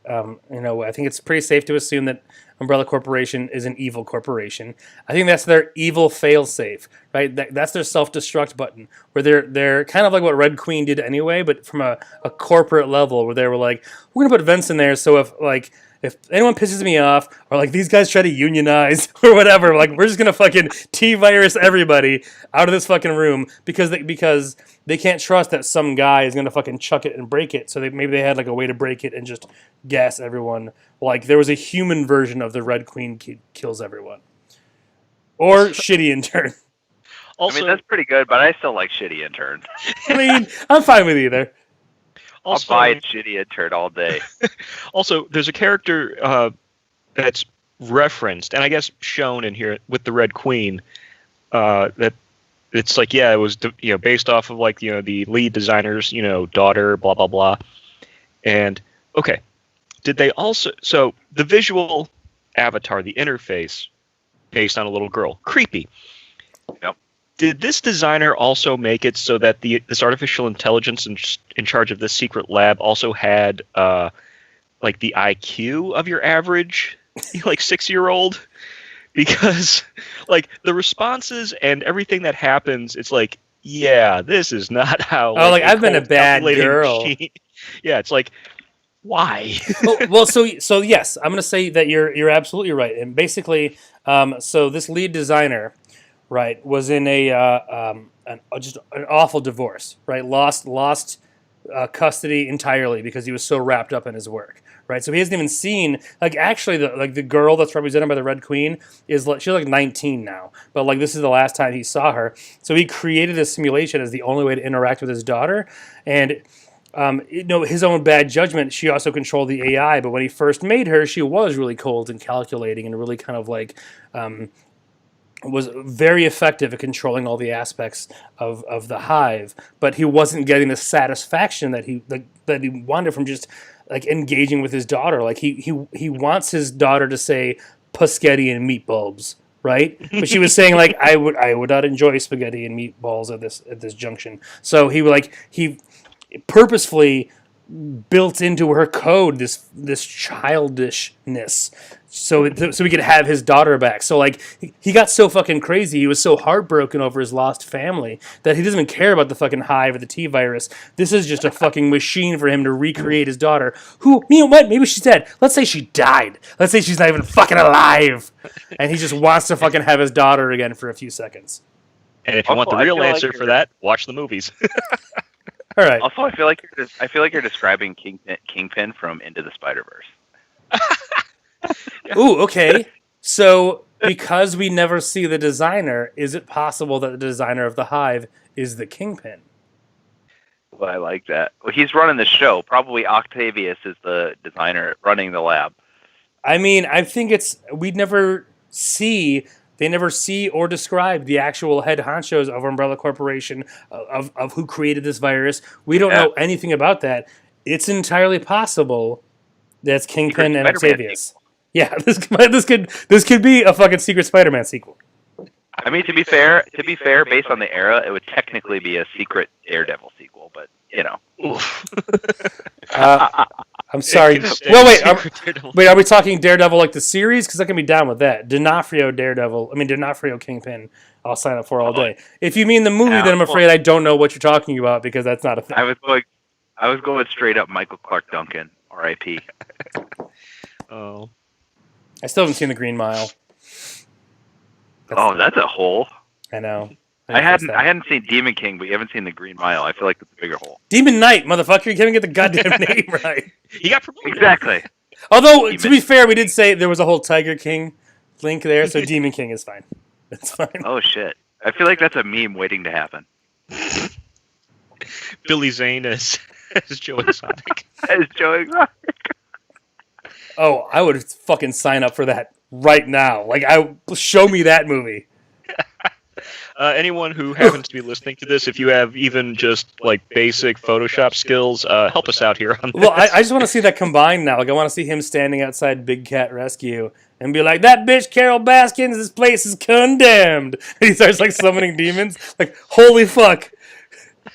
I think it's pretty safe to assume that Umbrella Corporation is an evil corporation. I think that's their evil fail-safe, right? That's their self-destruct button, where they're kind of like what Red Queen did anyway, but from a corporate level, where they were like, we're gonna put vents in there, so if anyone pisses me off, or like these guys try to unionize or whatever, like we're just gonna fucking T-virus everybody out of this fucking room because they can't trust that some guy is gonna fucking chuck it and break it. So maybe they had like a way to break it and just gas everyone. Like there was a human version of the Red Queen kills everyone, or shitty intern. Also, I mean that's pretty good, but I still like shitty intern. I mean, I'm fine with either. Also, I'll buy a shitty intern all day. Also, there's a character that's referenced, and I guess shown in here with the Red Queen, that it's like, yeah, it was based off of like the lead designer's daughter, blah blah blah, and okay, did they also the visual avatar, the interface, based on a little girl, creepy. Yep. Did this designer also make it so that this artificial intelligence in charge of this secret lab also had like the IQ of your average like 6-year-old? Because like the responses and everything that happens, it's like, yeah, this is not how. Like I've been a bad girl. Yeah, it's like, why? well, so yes, I'm gonna say that you're absolutely right, and basically, so this lead designer. Right, was in just an awful divorce. Right, lost custody entirely because he was so wrapped up in his work. Right, so he hasn't even seen actually the girl that's represented by the Red Queen she's like 19 now, but like this is the last time he saw her. So he created a simulation as the only way to interact with his daughter, and his own bad judgment. She also controlled the AI, but when he first made her, she was really cold and calculating and really kind of like. Was very effective at controlling all the aspects of the hive, but he wasn't getting the satisfaction that he wanted from just like engaging with his daughter. Like he wants his daughter to say spaghetti and meatballs, right? But she was saying like I would not enjoy spaghetti and meatballs at this junction. So he purposefully built into her code this childishness so we could have his daughter back. So like he got so fucking crazy, he was so heartbroken over his lost family that he doesn't even care about the fucking hive or the T-virus. This is just a fucking machine for him to recreate his daughter, who, maybe she's dead. Let's say she died. Let's say she's not even fucking alive, and he just wants to fucking have his daughter again for a few seconds. And if you want the real answer for that, watch the movies. All right. Also, I feel like you're describing Kingpin from Into the Spider-Verse. Ooh, okay. So because we never see the designer, is it possible that the designer of the hive is the Kingpin? Well, I like that. Well, he's running the show. Probably Octavius is the designer running the lab. I mean, I think they never see or describe the actual head honchos of Umbrella Corporation, of who created this virus. We don't know anything about that. It's entirely possible that's Kingpin and Octavius. Yeah, this could be a fucking Secret Spider-Man sequel. I mean, to be fair, based on the era, it would technically be a Secret Daredevil sequel, but you know. I'm sorry. Well, wait. Are we talking Daredevil like the series? Because I can be down with that. D'Onofrio Kingpin. I'll sign up for all day. If you mean the movie, then I'm afraid I don't know what you're talking about because that's not a thing. I was going straight up Michael Clark Duncan, R.I.P. Oh. I still haven't seen The Green Mile. That's a hole. I know. I hadn't seen Demon King, but you haven't seen The Green Mile. I feel like it's a bigger hole. Demon Knight, motherfucker. You can't even get the goddamn name right. He got promoted. Exactly. Although, to be fair, we did say there was a whole Tiger King link there, so Demon King is fine. That's fine. Oh, shit. I feel like that's a meme waiting to happen. Billy Zane as Joe Exotic. As Joe Exotic. Oh, I would fucking sign up for that right now. Like, show me that movie. Anyone who happens to be listening to this, if you have even just like basic Photoshop skills, help us out here on this. Well, I just want to see that combined now. Like, I want to see him standing outside Big Cat Rescue and be like, "That bitch Carol Baskins, this place is condemned." And he starts like summoning demons. Like, holy fuck!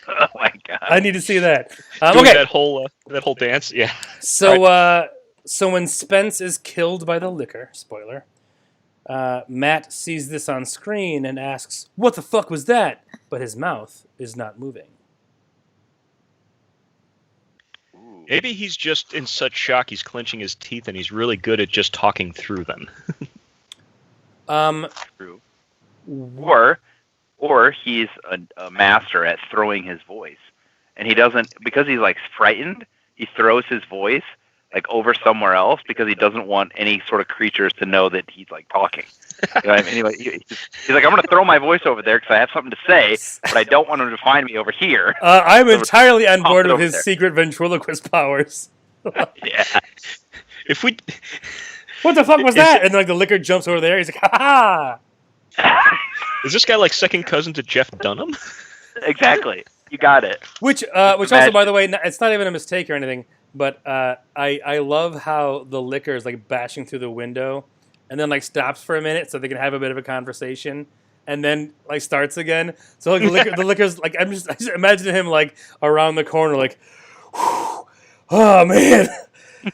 Oh my god! I need to see that. Doing okay, that whole dance, yeah. So, right. So when Spence is killed by the liquor, spoiler. Matt sees this on screen and asks, "What the fuck was that?" But his mouth is not moving. Maybe he's just in such shock he's clenching his teeth and he's really good at just talking through them. True. Or he's a master at throwing his voice, and he doesn't, because he's like frightened. He throws his voice like over somewhere else because he doesn't want any sort of creatures to know that he's like talking. You know what I mean? Anyway, he's like, I'm going to throw my voice over there because I have something to say, but I don't want him to find me over here. I'm entirely on board with his secret ventriloquist powers. Yeah. If we, what the fuck was that? And like the liquor jumps over there. He's like, ha ha. Is this guy like second cousin to Jeff Dunham? Exactly. You got it. Which also, by the way, it's not even a mistake or anything. But I love how the liquor is like bashing through the window, and then like stops for a minute so they can have a bit of a conversation, and then like starts again. So like the liquor's like I just imagine him like around the corner like, oh man,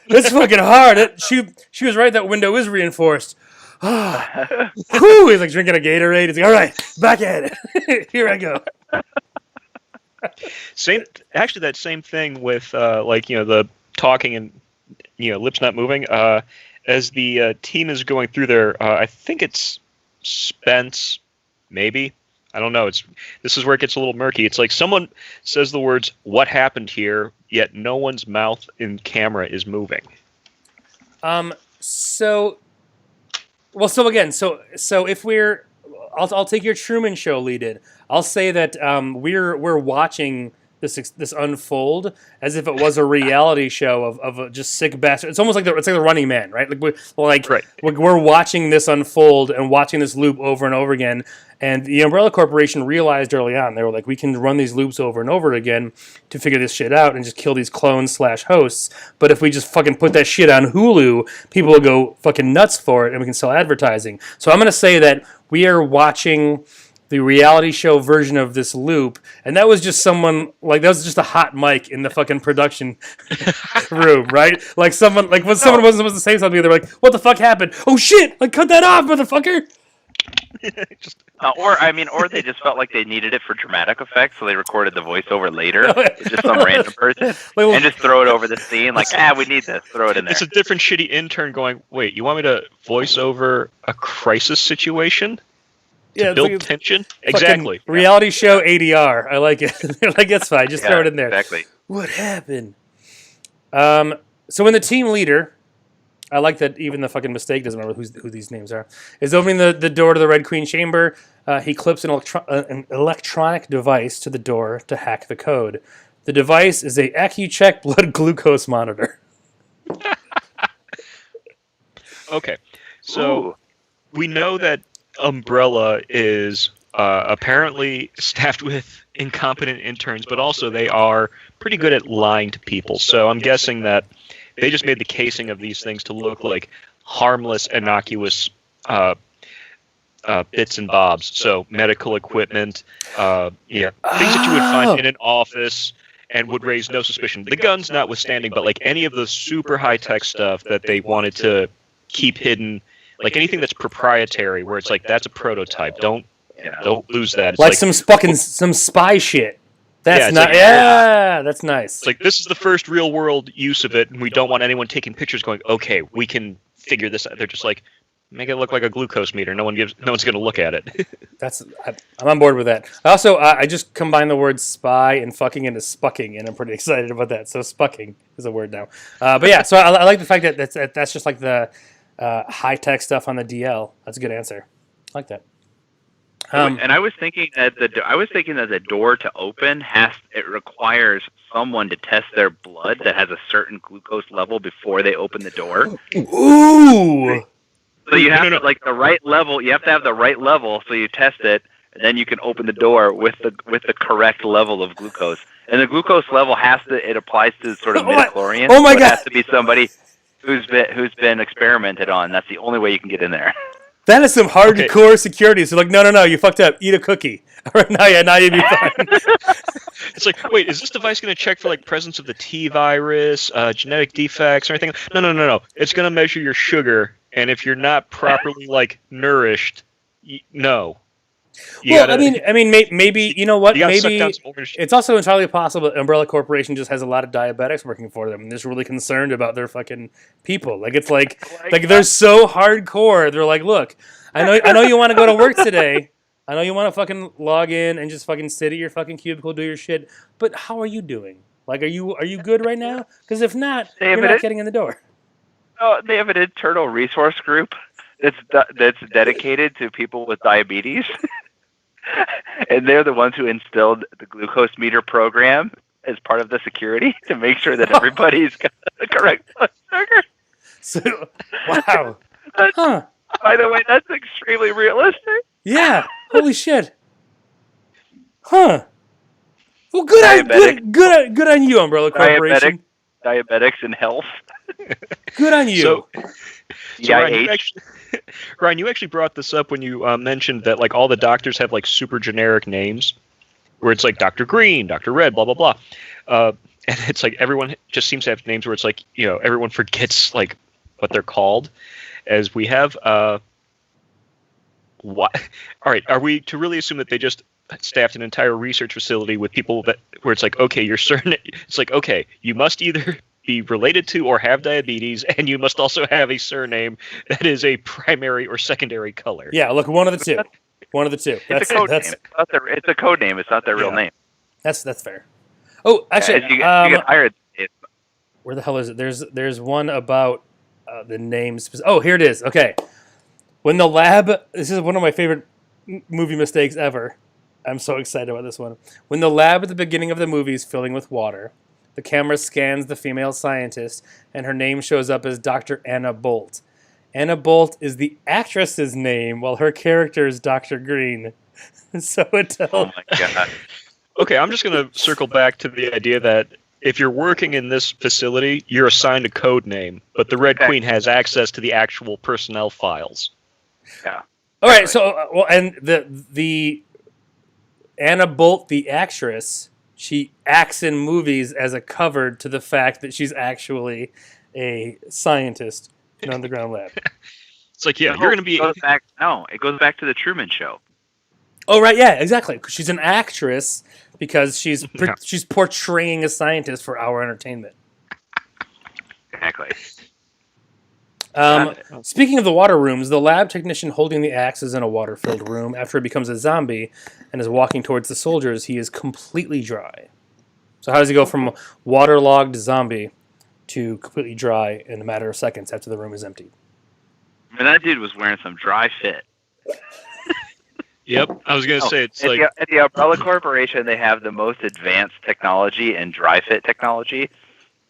it's fucking hard. She was right. That window is reinforced. Whew, he's like drinking a Gatorade. He's like, all right, back at it. Here I go. Actually, that same thing with like the talking and lips not moving. As the team is going through there, I think it's Spence, maybe. I don't know. This is where it gets a little murky. It's like someone says the words "What happened here?" yet no one's mouth in camera is moving. So if we're, I'll take your Truman Show lead in. I'll say that we're watching this unfold as if it was a reality show of just sick bastard. It's almost like the Running Man, right? We're watching this unfold and watching this loop over and over again. And the Umbrella Corporation realized early on, they were like, we can run these loops over and over again to figure this shit out and just kill these clones/hosts. But if we just fucking put that shit on Hulu, people will go fucking nuts for it and we can sell advertising. So I'm going to say that we are watching the reality show version of this loop, and that was just someone, like, that was just a hot mic in the fucking production room, right? Like, someone, like, when someone wasn't supposed to say something, they're like, what the fuck happened? Oh shit, like, cut that off, motherfucker! Or they just felt like they needed it for dramatic effect, so they recorded the voiceover later. It's just some random person, and just throw it over the scene, like, we need this, throw it in there. It's a different shitty intern going, wait, you want me to voice over a crisis situation? To build tension? Exactly. Reality show ADR. I like it. Like, that's fine. Just throw it in there. Exactly. What happened? So when the team leader, I like that even the fucking mistake doesn't remember who these names are, is opening the door to the Red Queen chamber, he clips an electronic device to the door to hack the code. The device is a Accu-Check blood glucose monitor. Okay, so we know that Umbrella is apparently staffed with incompetent interns, but also they are pretty good at lying to people. So I'm guessing that they just made the casing of these things to look like harmless, innocuous bits and bobs. So medical equipment, things that you would find in an office and would raise no suspicion. The guns notwithstanding, but like any of the super high-tech stuff that they wanted to keep hidden, like anything that's proprietary, where it's like that's a prototype. Don't lose that. It's like some spy shit. That's not. Yeah, that's nice. It's like this is the first real world use of it, and we don't want anyone taking pictures going, okay, we can figure this out. They're just like, make it look like a glucose meter. No one's going to look at it. I'm on board with that. Also, I just combined the word spy and fucking into spucking, and I'm pretty excited about that. So spucking is a word now. But yeah, so I like the fact that that's just like the high tech stuff on the DL. That's a good answer. I like that. And I was thinking that the door to open it requires someone to test their blood that has a certain glucose level before they open the door. Ooh. So you have to the right level. You have to have the right level. So you test it, and then you can open the door with the correct level of glucose. And the glucose level it applies to sort of midichlorians. Oh my so God! It has to be somebody who's been experimented on. That's the only way you can get in there. That is some hardcore security. So like, no, you fucked up. Eat a cookie. All right, now you'd be fine. It's like, wait, is this device going to check for like presence of the T virus, genetic defects, or anything? No. It's going to measure your sugar, and if you're not properly like nourished, no. I mean, maybe you know what? Maybe it's also entirely possible that Umbrella Corporation just has a lot of diabetics working for them, and they're just really concerned about their fucking people. Like it's like they're so hardcore. They're like, look, I know you want to go to work today. I know you want to fucking log in and just fucking sit at your fucking cubicle, do your shit. But how are you doing? Like, are you good right now? Because if not, you're not getting in the door. Oh, they have an internal resource group that's dedicated to people with diabetes. And they're the ones who instilled the glucose meter program as part of the security to make sure that everybody's got the correct blood sugar. So, wow. By the way, that's extremely realistic. Yeah. Holy shit. Huh. Well, good on you, Umbrella Corporation. Diabetics in health. Good on you. So Ryan, you actually brought this up when you mentioned that like all the doctors have like super generic names, where it's like Dr. Green, Dr. Red, blah blah blah, and it's like everyone just seems to have names where it's like everyone forgets like what they're called, as we have. What? All right, are we to really assume that they just staffed an entire research facility with people where it's like, okay, you're certain, it's like, okay, you must either be related to or have diabetes, and you must also have a surname that is a primary or secondary color. Yeah, look, one of the two. It's a code name. It's a code name. It's not their real name. That's fair. Oh, actually, you get hired. Where the hell is it? There's one about the names. Oh, here it is. Okay. When the lab, this is one of my favorite movie mistakes ever. I'm so excited about this one. When the lab at the beginning of the movie is filling with water, the camera scans the female scientist, and her name shows up as Dr. Anna Bolt. Anna Bolt is the actress's name, while her character is Dr. Green. So it tells. Oh my god. Okay, I'm just going to circle back to the idea that if you're working in this facility, you're assigned a code name, but the Red Queen has access to the actual personnel files. Yeah. All right. So, and the Anna Bolt, the actress, she acts in movies as a cover to the fact that she's actually a scientist in an underground lab. It's like, you're going to be. It goes back to the Truman Show. Oh right, yeah, exactly. She's an actress because she's portraying a scientist for our entertainment. Exactly. Speaking of the water rooms, the lab technician holding the axe is in a water-filled room. After he becomes a zombie and is walking towards the soldiers, he is completely dry. So how does he go from waterlogged zombie to completely dry in a matter of seconds after the room is emptied? And that dude was wearing some dry fit. Yep, I was gonna say it's like at the Umbrella Corporation, they have the most advanced technology and dry fit technology,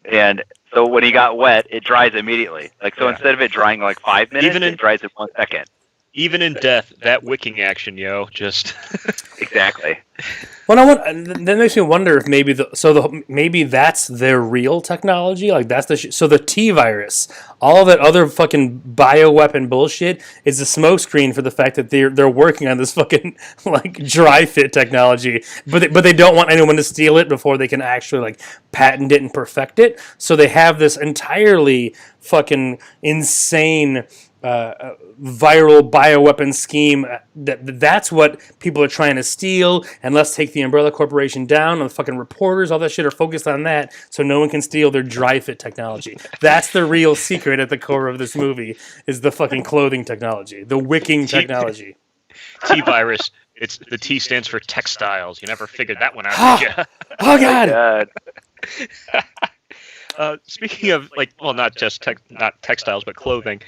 and so when he got wet, it dries immediately. Like so, instead of it drying like 5 minutes, it dries in 1 second. even in death, that wicking action, just exactly. Well, that makes me wonder if maybe that's their real technology. Like that's so the T virus, all that other fucking bioweapon bullshit is a smokescreen for the fact that they're working on this fucking like dry fit technology, but they don't want anyone to steal it before they can actually like patent it and perfect it. So they have this entirely fucking insane viral bioweapon scheme. That's what people are trying to steal, and let's take the Umbrella Corporation down, and the fucking reporters, all that shit are focused on that, so no one can steal their dry fit technology. That's the real secret at the core of this movie, is the fucking clothing technology, the wicking technology. T-virus. It's the T stands for textiles. You never figured that one out, did you? Oh god! Speaking of not just not textiles but clothing.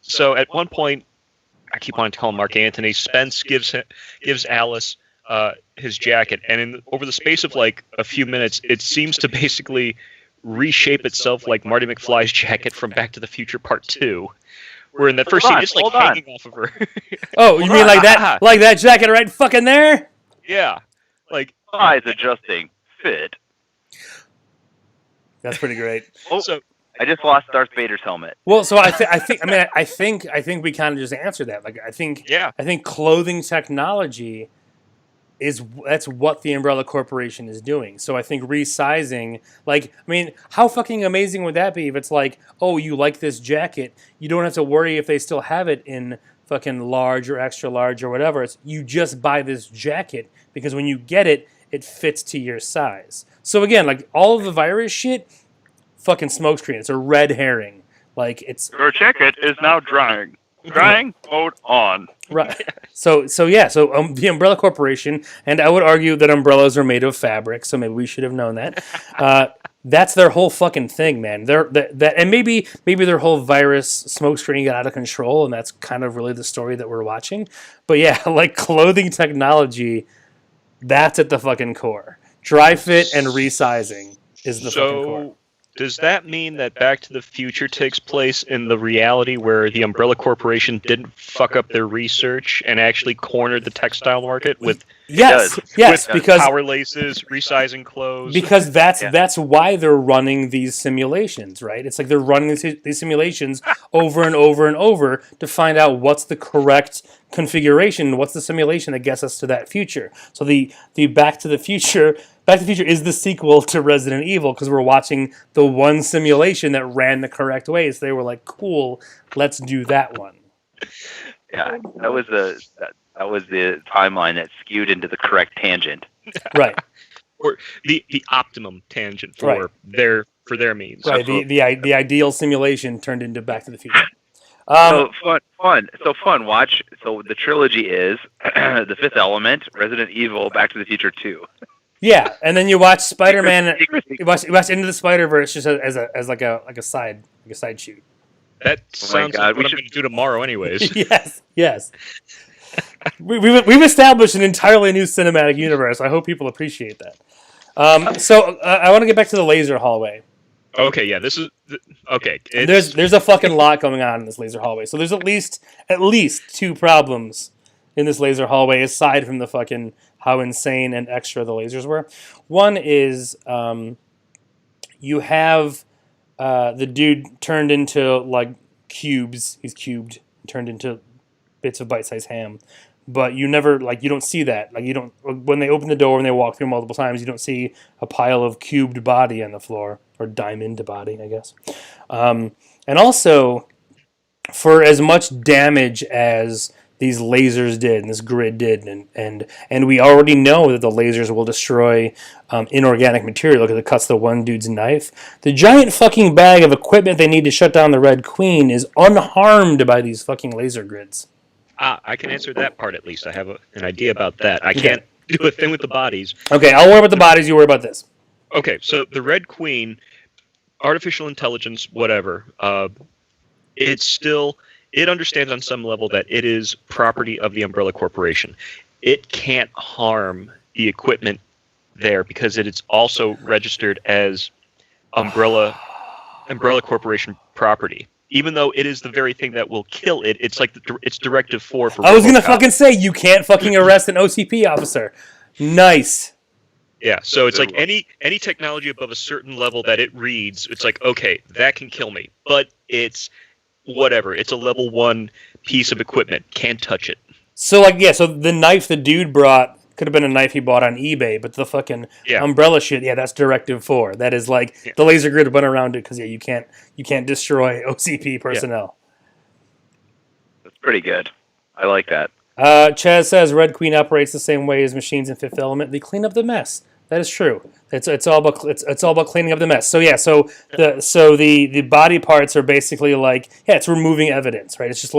So at one point, I keep wanting to call him Mark Antony. Spence gives Alice his jacket, and over the space of like a few minutes, it seems to basically reshape itself like Marty McFly's jacket from Back to the Future Part 2. Where in that first scene, it's like hanging off of her. Oh, you mean like that? Like that jacket right fucking there? Yeah, like size adjusting fit. That's pretty great. So I just lost Darth Vader's helmet. Well, so I think we kind of just answered that. Like I think clothing technology that's what the Umbrella Corporation is doing. So I think resizing, how fucking amazing would that be if it's like, oh, you like this jacket, you don't have to worry if they still have it in fucking large or extra large or whatever. You just buy this jacket because when you get it, it fits to your size. So again, like all of the virus shit, fucking smokescreen. It's a red herring. Like it's your jacket is now drying. Drying mode on. Right. So the Umbrella Corporation, and I would argue that umbrellas are made of fabric. So maybe we should have known that. That's their whole fucking thing, man. And maybe their whole virus smokescreen got out of control, and that's kind of really the story that we're watching. But yeah, like clothing technology, that's at the fucking core. Dry fit and resizing is the fucking core. Does that mean that Back to the Future takes place in the reality where the Umbrella Corporation didn't fuck up their research and actually cornered the textile market with because power laces, resizing clothes? Because that's why they're running these simulations, right? It's like they're running these simulations over and over and over to find out what's the correct configuration, what's the simulation that gets us to that future. So the Back to the Future is the sequel to Resident Evil because we're watching the one simulation that ran the correct way. So they were like, cool, let's do that one. Yeah, that was the timeline that skewed into the correct tangent. Right. Or the optimum tangent for their means. Right. The ideal simulation turned into Back to the Future. So fun. Watch. So the trilogy is The Fifth Element, Resident Evil, Back to the Future 2. Yeah, and then you watch Spider-Man. You watch Into the Spider-Verse just as a side shoot. That sounds like what I'm going to do tomorrow, anyways. Yes. We've established an entirely new cinematic universe. I hope people appreciate that. So I want to get back to the laser hallway. Okay, yeah, this is okay. There's a fucking lot going on in this laser hallway. So there's at least two problems in this laser hallway aside from the fucking how insane and extra the lasers were. One is you have the dude turned into like cubes. He's cubed, turned into bits of bite-sized ham. But you never you don't see that. Like you don't when they open the door and they walk through multiple times, you don't see a pile of cubed body on the floor or diamond body, I guess. And also, for as much damage as these lasers did and this grid did, and we already know that the lasers will destroy inorganic material because it cuts the one dude's knife. The giant fucking bag of equipment they need to shut down the Red Queen is unharmed by these fucking laser grids. I can answer that part at least. I have an idea about that. I can't do a thing with the bodies. Okay, I'll worry about the bodies. You worry about this. Okay, so the Red Queen, artificial intelligence, whatever, it's still it understands on some level that it is property of the Umbrella Corporation. It can't harm the equipment there because it is also registered as Umbrella Corporation property. Even though it is the very thing that will kill it, it's like it's Directive 4 for. I was gonna fucking say you can't fucking arrest an OCP officer. Nice. Yeah, so it's like any technology above a certain level that it reads, it's like, okay, that can kill me, but it's whatever. It's a level 1 piece of equipment. Can't touch it. So so the knife the dude brought could have been a knife he bought on eBay, but the fucking umbrella shit, that's Directive 4. That is the laser grid went around it because you can't destroy OCP personnel. Yeah. That's pretty good. I like that. Chaz says Red Queen operates the same way as machines in Fifth Element. They clean up the mess. That is true. It's all about cleaning up the mess. So the body parts are basically it's removing evidence, right? It's just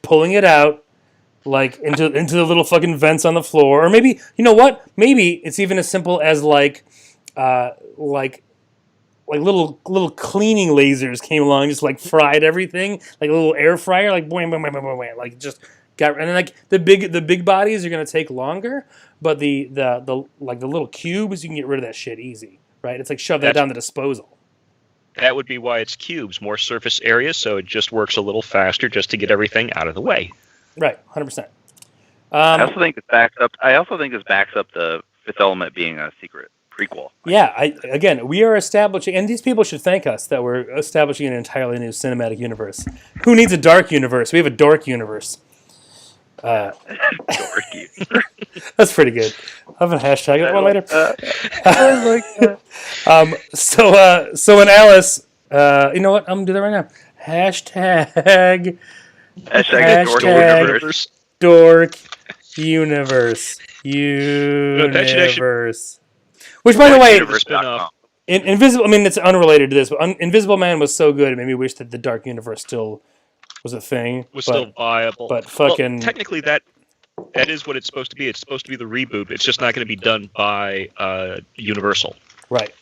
pulling it out into the little fucking vents on the floor, or maybe maybe it's even as simple as little cleaning lasers came along, just fried everything, like a little air fryer, boing, boing, boing, boing, boing, just got. And then the big bodies are gonna take longer, but the little cubes, you can get rid of that shit easy, right? It's shove that down the disposal. That would be why it's cubes, more surface area, so it just works a little faster just to get everything out of the way. Right, 100%. I also think this backs up the Fifth Element being a secret prequel. Yeah, we are establishing, and these people should thank us that we're establishing an entirely new cinematic universe. Who needs a dark universe? We have a dork universe. Dork universe. That's pretty good. I'll have a hashtag that one later. I like that. So when Alice, you know what? I'm gonna do that right now. Hashtag Dork Universe. Which, by the way, Invisible. I mean, it's unrelated to this, but Invisible Man was so good. It made me wish that the Dark Universe still was a thing. Still viable. But fucking technically, that is what it's supposed to be. It's supposed to be the reboot. It's just not going to be done by Universal. Right.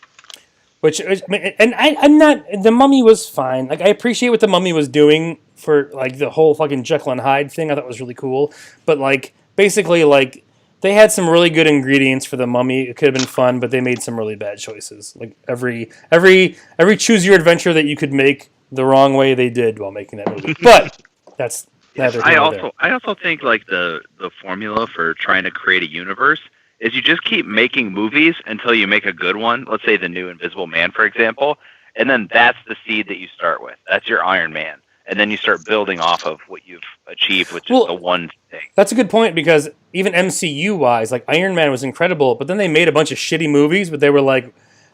I'm not. The Mummy was fine. I appreciate what the Mummy was doing for the whole fucking Jekyll and Hyde thing. I thought was really cool. But basically they had some really good ingredients for the Mummy. It could have been fun, but they made some really bad choices. Every choose your adventure that you could make the wrong way, they did while making that movie. But that's neither here nor there. I also think the formula for trying to create a universe is you just keep making movies until you make a good one. Let's say the new Invisible Man, for example, and then that's the seed that you start with. That's your Iron Man. And then you start building off of what you've achieved, which is the one thing. That's a good point, because even MCU-wise, Iron Man was incredible, but then they made a bunch of shitty movies, but they were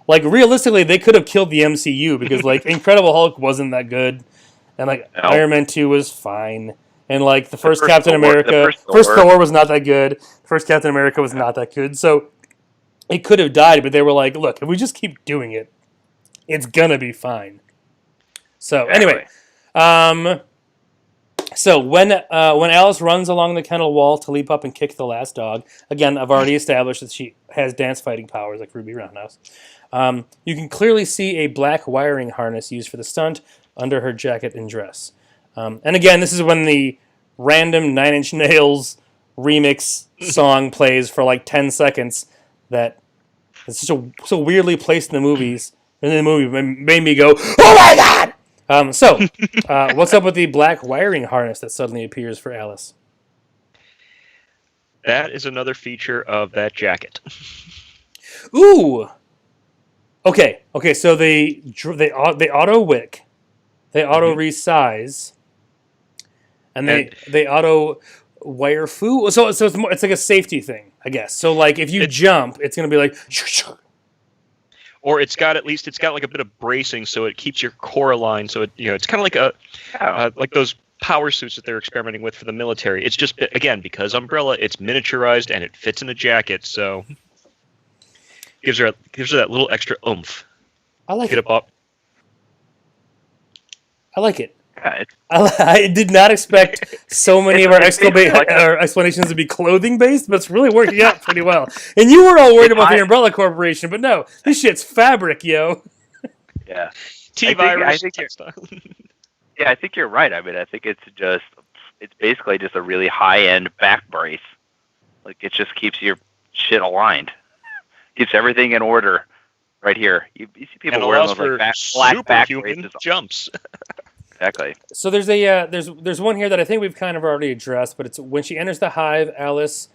realistically, they could have killed the MCU, because Incredible Hulk wasn't that good, and Iron Man 2 was fine, and the first Captain America, first Thor was not that good, first Captain America was not that good, so it could have died, but they were look, if we just keep doing it, it's gonna be fine. So anyway. So when Alice runs along the kennel wall to leap up and kick the last dog, again, I've already established that she has dance fighting powers like Ruby Roundhouse. You can clearly see a black wiring harness used for the stunt under her jacket and dress. And again, this is when the random Nine Inch Nails remix song plays for 10 seconds. That it's so weirdly placed in the movies. And the movie made me go, "Oh my god!" What's up with the black wiring harness that suddenly appears for Alice? That is another feature of that jacket. Ooh. Okay. So they auto wick, they auto resize, and they auto wire foo. So it's like a safety thing, I guess. So if you jump, it's gonna be Or it's got a bit of bracing, so it keeps your core aligned. So it's kind of like those power suits that they're experimenting with for the military. It's just, again, because Umbrella, it's miniaturized and it fits in a jacket, so gives her that little extra oomph. I like it. I like it. I did not expect so many of our explanations to be clothing based, but it's really working out pretty well. And you were all worried about the Umbrella Corporation, but no, this shit's fabric, yo. Yeah. T-Virus. Yeah, I think you're right. I mean, I think it's basically just a really high-end back brace. Like, it just keeps your shit aligned. Keeps everything in order right here. You see people And wearing allows those for like black back superhuman braces. jumps. Exactly. So there's a there's one here that I think we've kind of already addressed, but it's when she enters the hive, Alice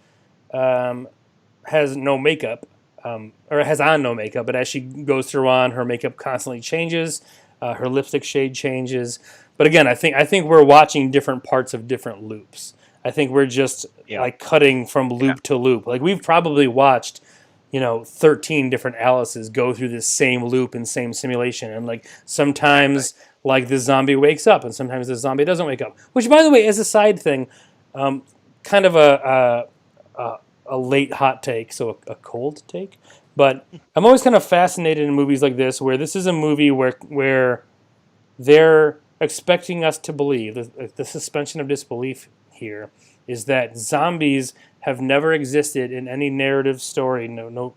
has no makeup, or has on no makeup, but as she goes through on, her makeup constantly changes, her lipstick shade changes. But again, I think we're watching different parts of different loops. I think we're just like cutting from loop to loop. Like we've probably watched, 13 different Alices go through this same loop and same simulation, and like sometimes like the zombie wakes up, and sometimes the zombie doesn't wake up. Which, by the way, is a side thing, kind of a late hot take, so a cold take. But I'm always kind of fascinated in movies like this, where this is a movie where they're expecting us to believe, the suspension of disbelief here is that zombies have never existed in any narrative story, no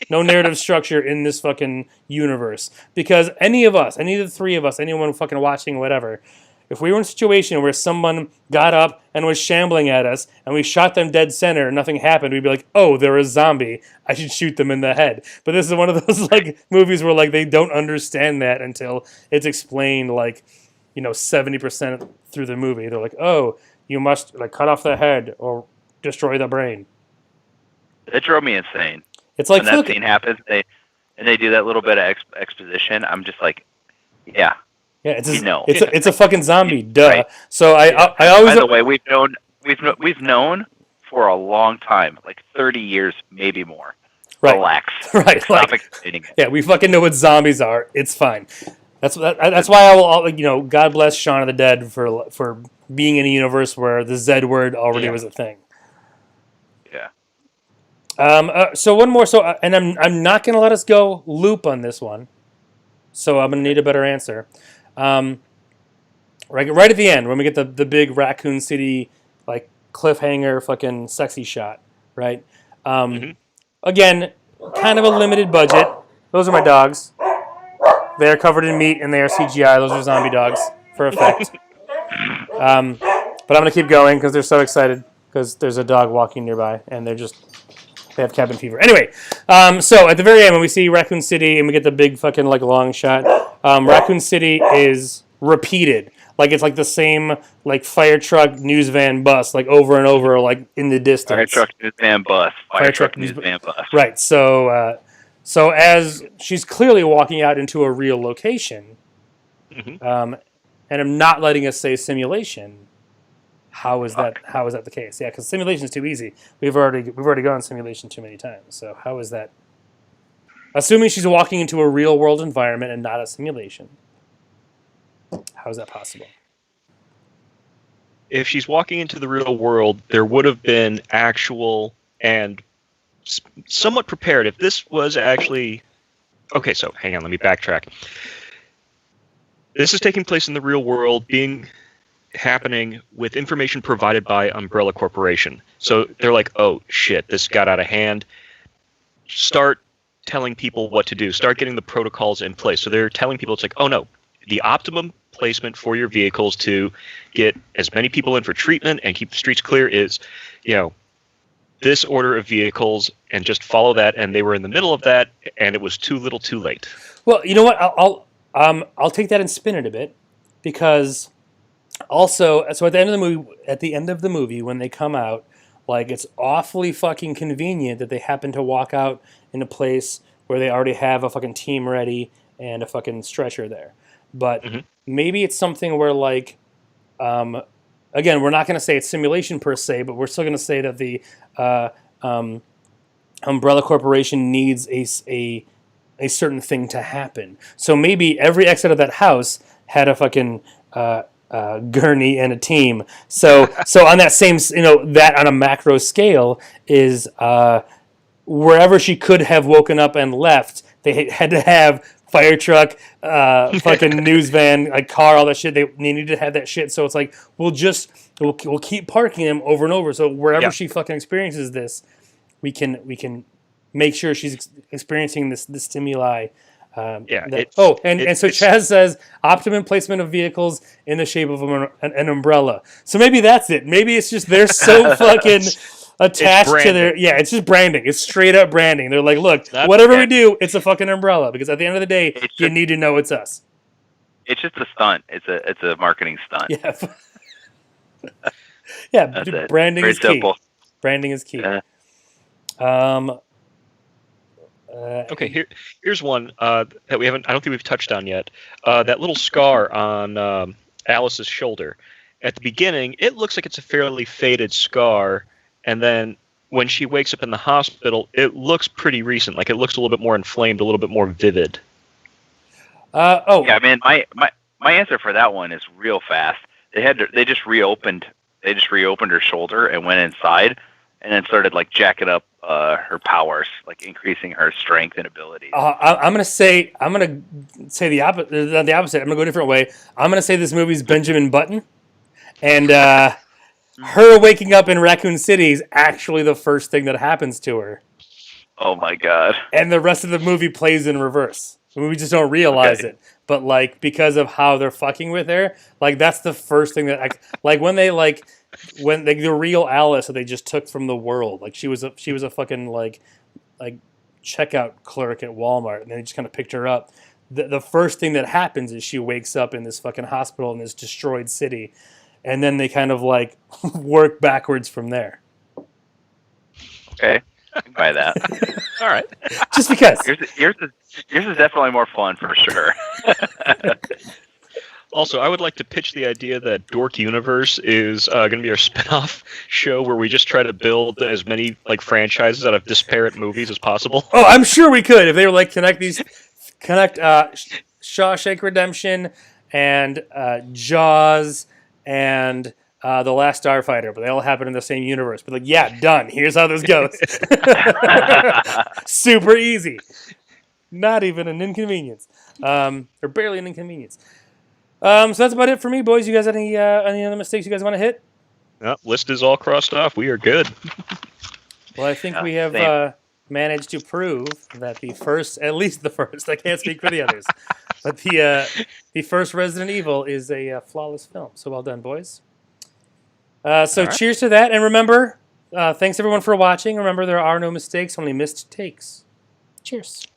narrative structure in this fucking universe. Because any of the three of us, anyone fucking watching, whatever, if we were in a situation where someone got up and was shambling at us and we shot them dead center and nothing happened, we'd be like, oh, they're a zombie. I should shoot them in the head. But this is one of those like movies where like they don't understand that until it's explained like, 70% through the movie. They're like, oh, you must like cut off the head or destroy the brain. It drove me insane. It's like when that scene happens, they do that little bit of exposition. I'm just like, yeah. Yeah, it's a fucking zombie, duh. Right. So I always. By the way, we've known for a long time, like 30 years, maybe more. Right. Relax. Right. Stop explaining it. Yeah, we fucking know what zombies are. It's fine. That's why I will. God bless Shaun of the Dead for being in a universe where the Z word already was a thing. Yeah. So one more. And I'm not gonna let us go loop on this one. So I'm gonna need a better answer. Right at the end when we get the big Raccoon City like cliffhanger fucking sexy shot, right? Again, kind of a limited budget. Those are my dogs. They are covered in meat and they are CGI. Those are zombie dogs for effect. But I'm gonna keep going because they're so excited because there's a dog walking nearby and they have cabin fever. Anyway, so at the very end when we see Raccoon City and we get the big fucking like long shot, Raccoon City is repeated. Like it's like the same like fire truck, news van, bus, like over and over, like in the distance. Fire truck, news van, bus. Fire truck, news van, bus. Right. So as she's clearly walking out into a real location, and I'm not letting us say simulation. How is that the case? Yeah, because simulation is too easy. We've already gone simulation too many times. So how is that? Assuming she's walking into a real world environment and not a simulation. How is that possible? If she's walking into the real world, there would have been actual and somewhat prepared. If this was actually... Okay, so hang on, let me backtrack. This is taking place in the real world, happening with information provided by Umbrella Corporation. So they're like, oh, shit, this got out of hand. Start telling people what to do. Start getting the protocols in place. So they're telling people, it's like, oh, no, the optimum placement for your vehicles to get as many people in for treatment and keep the streets clear is, this order of vehicles, and just follow that. And they were in the middle of that, and it was too little too late. Well, you know what? I'll take that and spin it a bit, because also, so at the end of the movie, when they come out, like it's awfully fucking convenient that they happen to walk out in a place where they already have a fucking team ready and a fucking stretcher there. But maybe it's something where like, again, we're not going to say it's simulation per se, but we're still going to say that the Umbrella Corporation needs a certain thing to happen. So maybe every exit of that house had a fucking gurney and a team. So on that same, that on a macro scale is wherever she could have woken up and left, they had to have fire truck, fucking news van, like car, all that shit. They needed to have that shit. So it's like we'll keep parking them over and over. So wherever she fucking experiences this, we can make sure she's experiencing this stimuli Yeah, and so Chaz says optimum placement of vehicles in the shape of an umbrella. So maybe that's it. Maybe it's just they're so fucking attached to their it's just branding. It's straight up branding. They're like, look, whatever we do, it's a fucking umbrella because at the end of the day, you need to know it's us. It's just a stunt. It's a marketing stunt. Yeah. Yeah, branding is key. Branding is key. Okay, here's one that we haven't. I don't think we've touched on yet. That little scar on Alice's shoulder. At the beginning, it looks like it's a fairly faded scar, and then when she wakes up in the hospital, it looks pretty recent. Like it looks a little bit more inflamed, a little bit more vivid. Yeah, I mean, my answer for that one is real fast. They just reopened her shoulder and went inside, and then started like jacking up her powers, like increasing her strength and abilities. I'm gonna say the opposite. I'm gonna go a different way. I'm gonna say this movie's Benjamin Button, and her waking up in Raccoon City is actually the first thing that happens to her. Oh my god! And the rest of the movie plays in reverse. We just don't realize it. But like because of how they're fucking with her, like that's the first thing that like when the real Alice that they just took from the world, like she was a fucking like checkout clerk at Walmart, and they just kind of picked her up. The first thing that happens is she wakes up in this fucking hospital in this destroyed city, and then they kind of like work backwards from there. Okay, I can buy that. All right, just because yours is definitely more fun for sure. Also, I would like to pitch the idea that Dork Universe is going to be our spin-off show where we just try to build as many like franchises out of disparate movies as possible. Oh, I'm sure we could if they were like connect Shawshank Redemption and Jaws and The Last Starfighter, but they all happen in the same universe. But like, yeah, done. Here's how this goes. Super easy. Not even an inconvenience, or barely an inconvenience. So that's about it for me, boys. You guys have any other mistakes you guys want to hit? No, list is all crossed off. We are good. Well, I think we have managed to prove that at least the first, I can't speak for the others, but the first Resident Evil is a flawless film. So well done, boys. Cheers to that. And remember, thanks everyone for watching. Remember, there are no mistakes, only missed takes. Cheers.